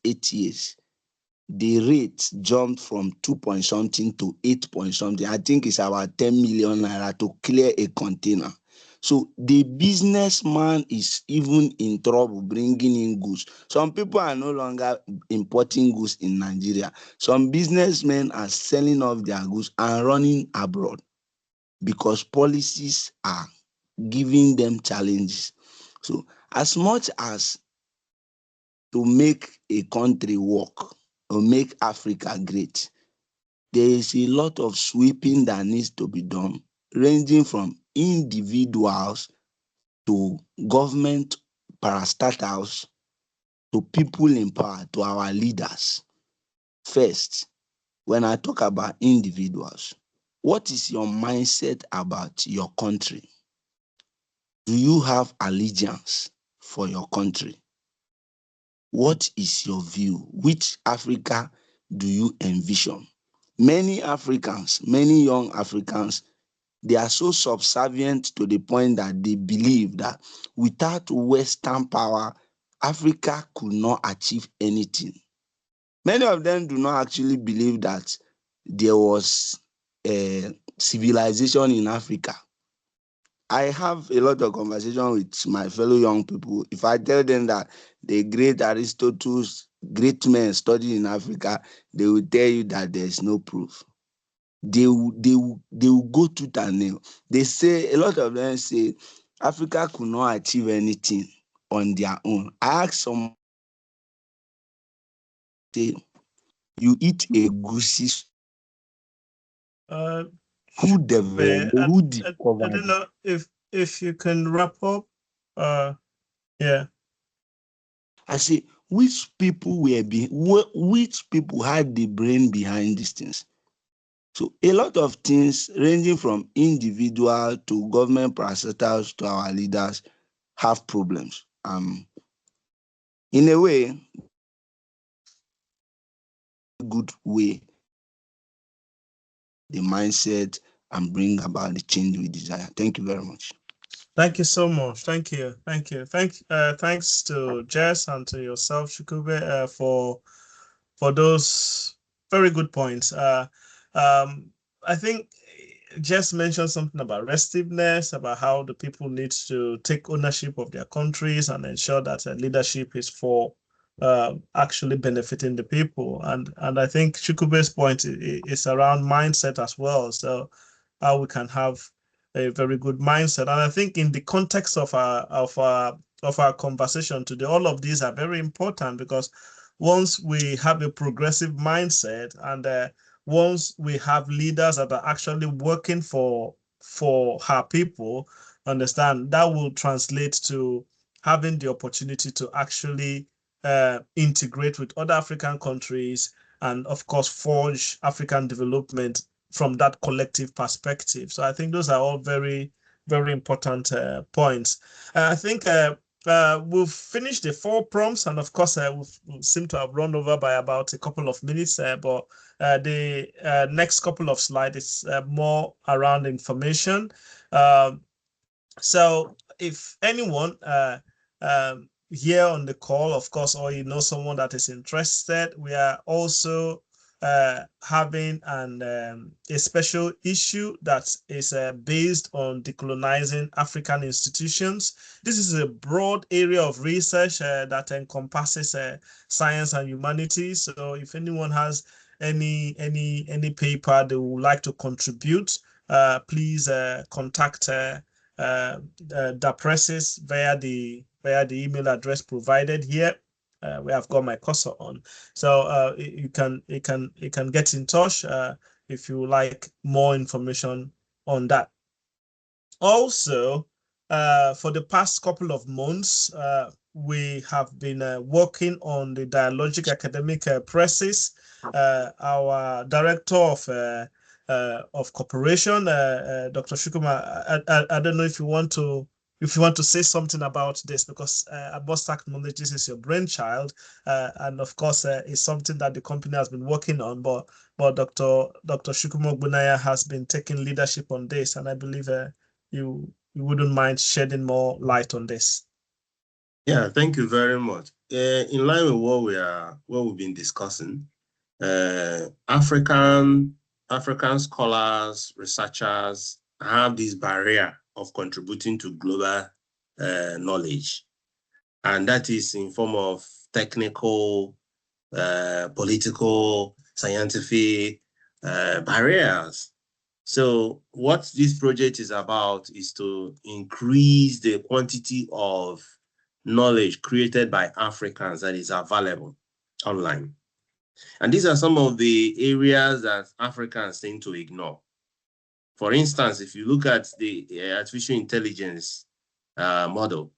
8 years, the rate jumped from 2 point something to 8 point something. I think it's about 10 million naira to clear a container. So the businessman is even in trouble bringing in goods. Some people are no longer importing goods in Nigeria. Some businessmen are selling off their goods and running abroad because policies are giving them challenges. So as much as to make a country work or make Africa great, there is a lot of sweeping that needs to be done, ranging from individuals to government parastatals to people in power, to our leaders. First, when I talk about individuals, what is your mindset about your country? Do you have allegiance for your country? What is your view? Which Africa do you envision? Many Africans, many young Africans, they are so subservient to the point that they believe that without Western power, Africa could not achieve anything. Many of them do not actually believe that there was a civilization in Africa. I have a lot of conversation with my fellow young people. If I tell them that the great Aristotle's great men studied in Africa, they will tell you that there is no proof. They will go tooth and nail. They say, a lot of them say, Africa could not achieve anything on their own. I ask someone, say, you eat a goosey, who developed, who discovered? I don't know if you can wrap up. Yeah. I say, which people which people had the brain behind these things? So a lot of things ranging from individual to government parastatals to our leaders have problems. In a way, good way, the mindset and bring about the change we desire. Thank you very much. Thank you so much. Thank you. Thanks to Jess and to yourself, Shukube, for those very good points. I think Jess mentioned something about restiveness, about how the people need to take ownership of their countries and ensure that leadership is for actually benefiting the people. And I think Chukube's point is around mindset as well. So how we can have a very good mindset. And I think in the context of our conversation today, all of these are very important because once we have a progressive mindset and once we have leaders that are actually working for her people, understand that will translate to having the opportunity to actually integrate with other African countries and of course forge African development from that collective perspective. So I think those are all very, very important points. I think we've finished the 4 prompts, and of course we seem to have run over by about a couple of minutes, but the next couple of slides is more around information. So if anyone here on the call, of course, or you know someone that is interested, we are also having a special issue that is based on decolonizing African institutions. This is a broad area of research that encompasses science and humanities. So if anyone has any paper they would like to contribute, please contact Dapresis via the email address provided here. We have got my cursor on, so you can get in touch if you like more information on that. Also, for the past couple of months, we have been working on the Dialogic Academic Presses. Our director of cooperation, Dr. Shukuma, I don't know if you want to if you want to say something about this, because I must acknowledge this is your brainchild, and of course it's something that the company has been working on, but Dr. Chukwuma Ogbonnaya has been taking leadership on this, and I believe you wouldn't mind shedding more light on this. Yeah, thank you very much. In line with what we've been discussing, African scholars, researchers have this barrier of contributing to global knowledge, and that is in form of technical, political, scientific barriers. So what this project is about is to increase the quantity of knowledge created by Africans that is available online. And these are some of the areas that Africans tend to ignore. For instance, if you look at the artificial intelligence model,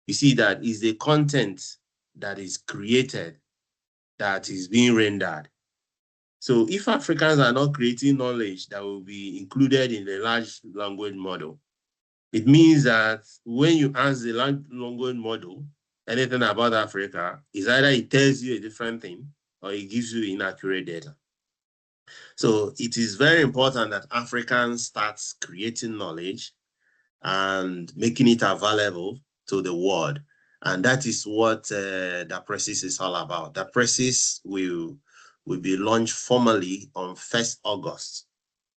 you see that is the content that is created that is being rendered. So if Africans are not creating knowledge that will be included in the large language model, it means that when you ask the large language model anything about Africa, is either it tells you a different thing or it gives you inaccurate data. So it is very important that Africans start creating knowledge and making it available to the world. And that is what Dialogic is all about. Dialogic will be launched formally on 1st August,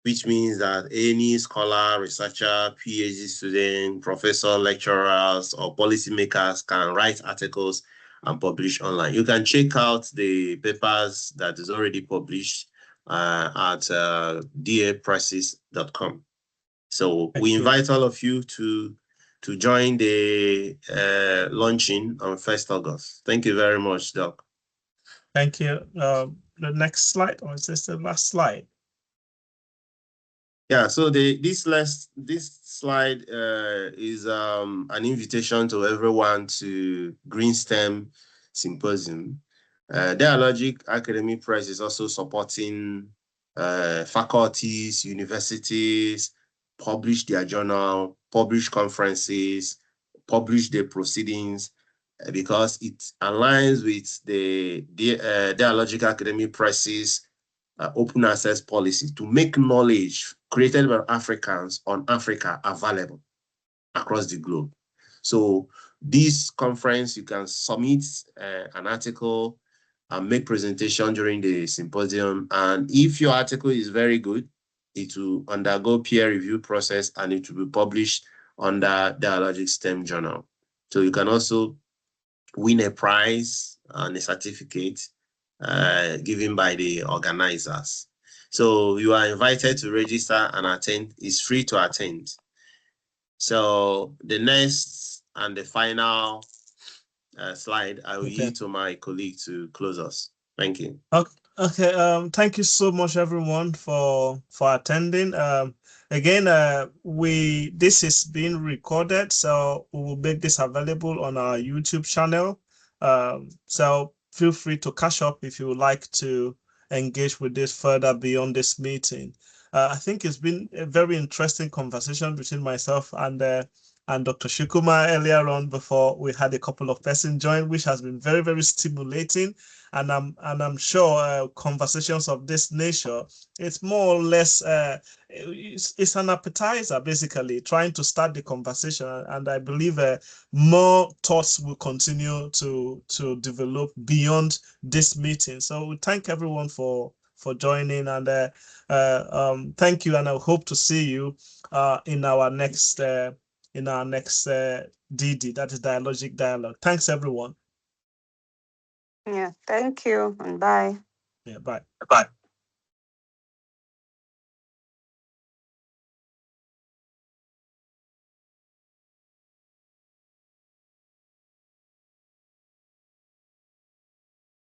which means that any scholar, researcher, PhD student, professor, lecturers, or policymakers can write articles and publish online. You can check out the papers that is already published at dapresses.com. So we invite all of you to join the launching on 1st August. Thank you very much, Doc. Thank you. The next slide, or is this the last slide? Yeah, so this slide is an invitation to everyone to Green STEM Symposium. Dialogic Academy Press is also supporting faculties, universities, publish their journal, publish conferences, publish their proceedings, because it aligns with the Dialogic Academy Press's open access policy to make knowledge created by Africans on Africa available across the globe. So this conference, you can submit an article and make presentation during the symposium. And if your article is very good, it will undergo peer review process and it will be published under Dialogic STEM Journal. So you can also win a prize and a certificate given by the organizers. So you are invited to register and attend. It's free to attend. So the next and the final slide, I will yield to my colleague to close us. Thank you. Okay. Thank you so much, everyone, for attending. Again, this is being recorded, so we will make this available on our YouTube channel. So feel free to catch up if you would like to engage with this further beyond this meeting. I think it's been a very interesting conversation between myself and Dr. Chukwuma earlier on, before we had a couple of persons join, which has been very, very stimulating. And I'm sure conversations of this nature, it's more or less it's an appetizer, basically trying to start the conversation. And I believe more thoughts will continue to develop beyond this meeting. So we thank everyone for joining, and thank you, and I hope to see you in our next DD, that is Dialogic Dialogue. Thanks, everyone. Yeah, thank you, and bye. Yeah, bye. Bye.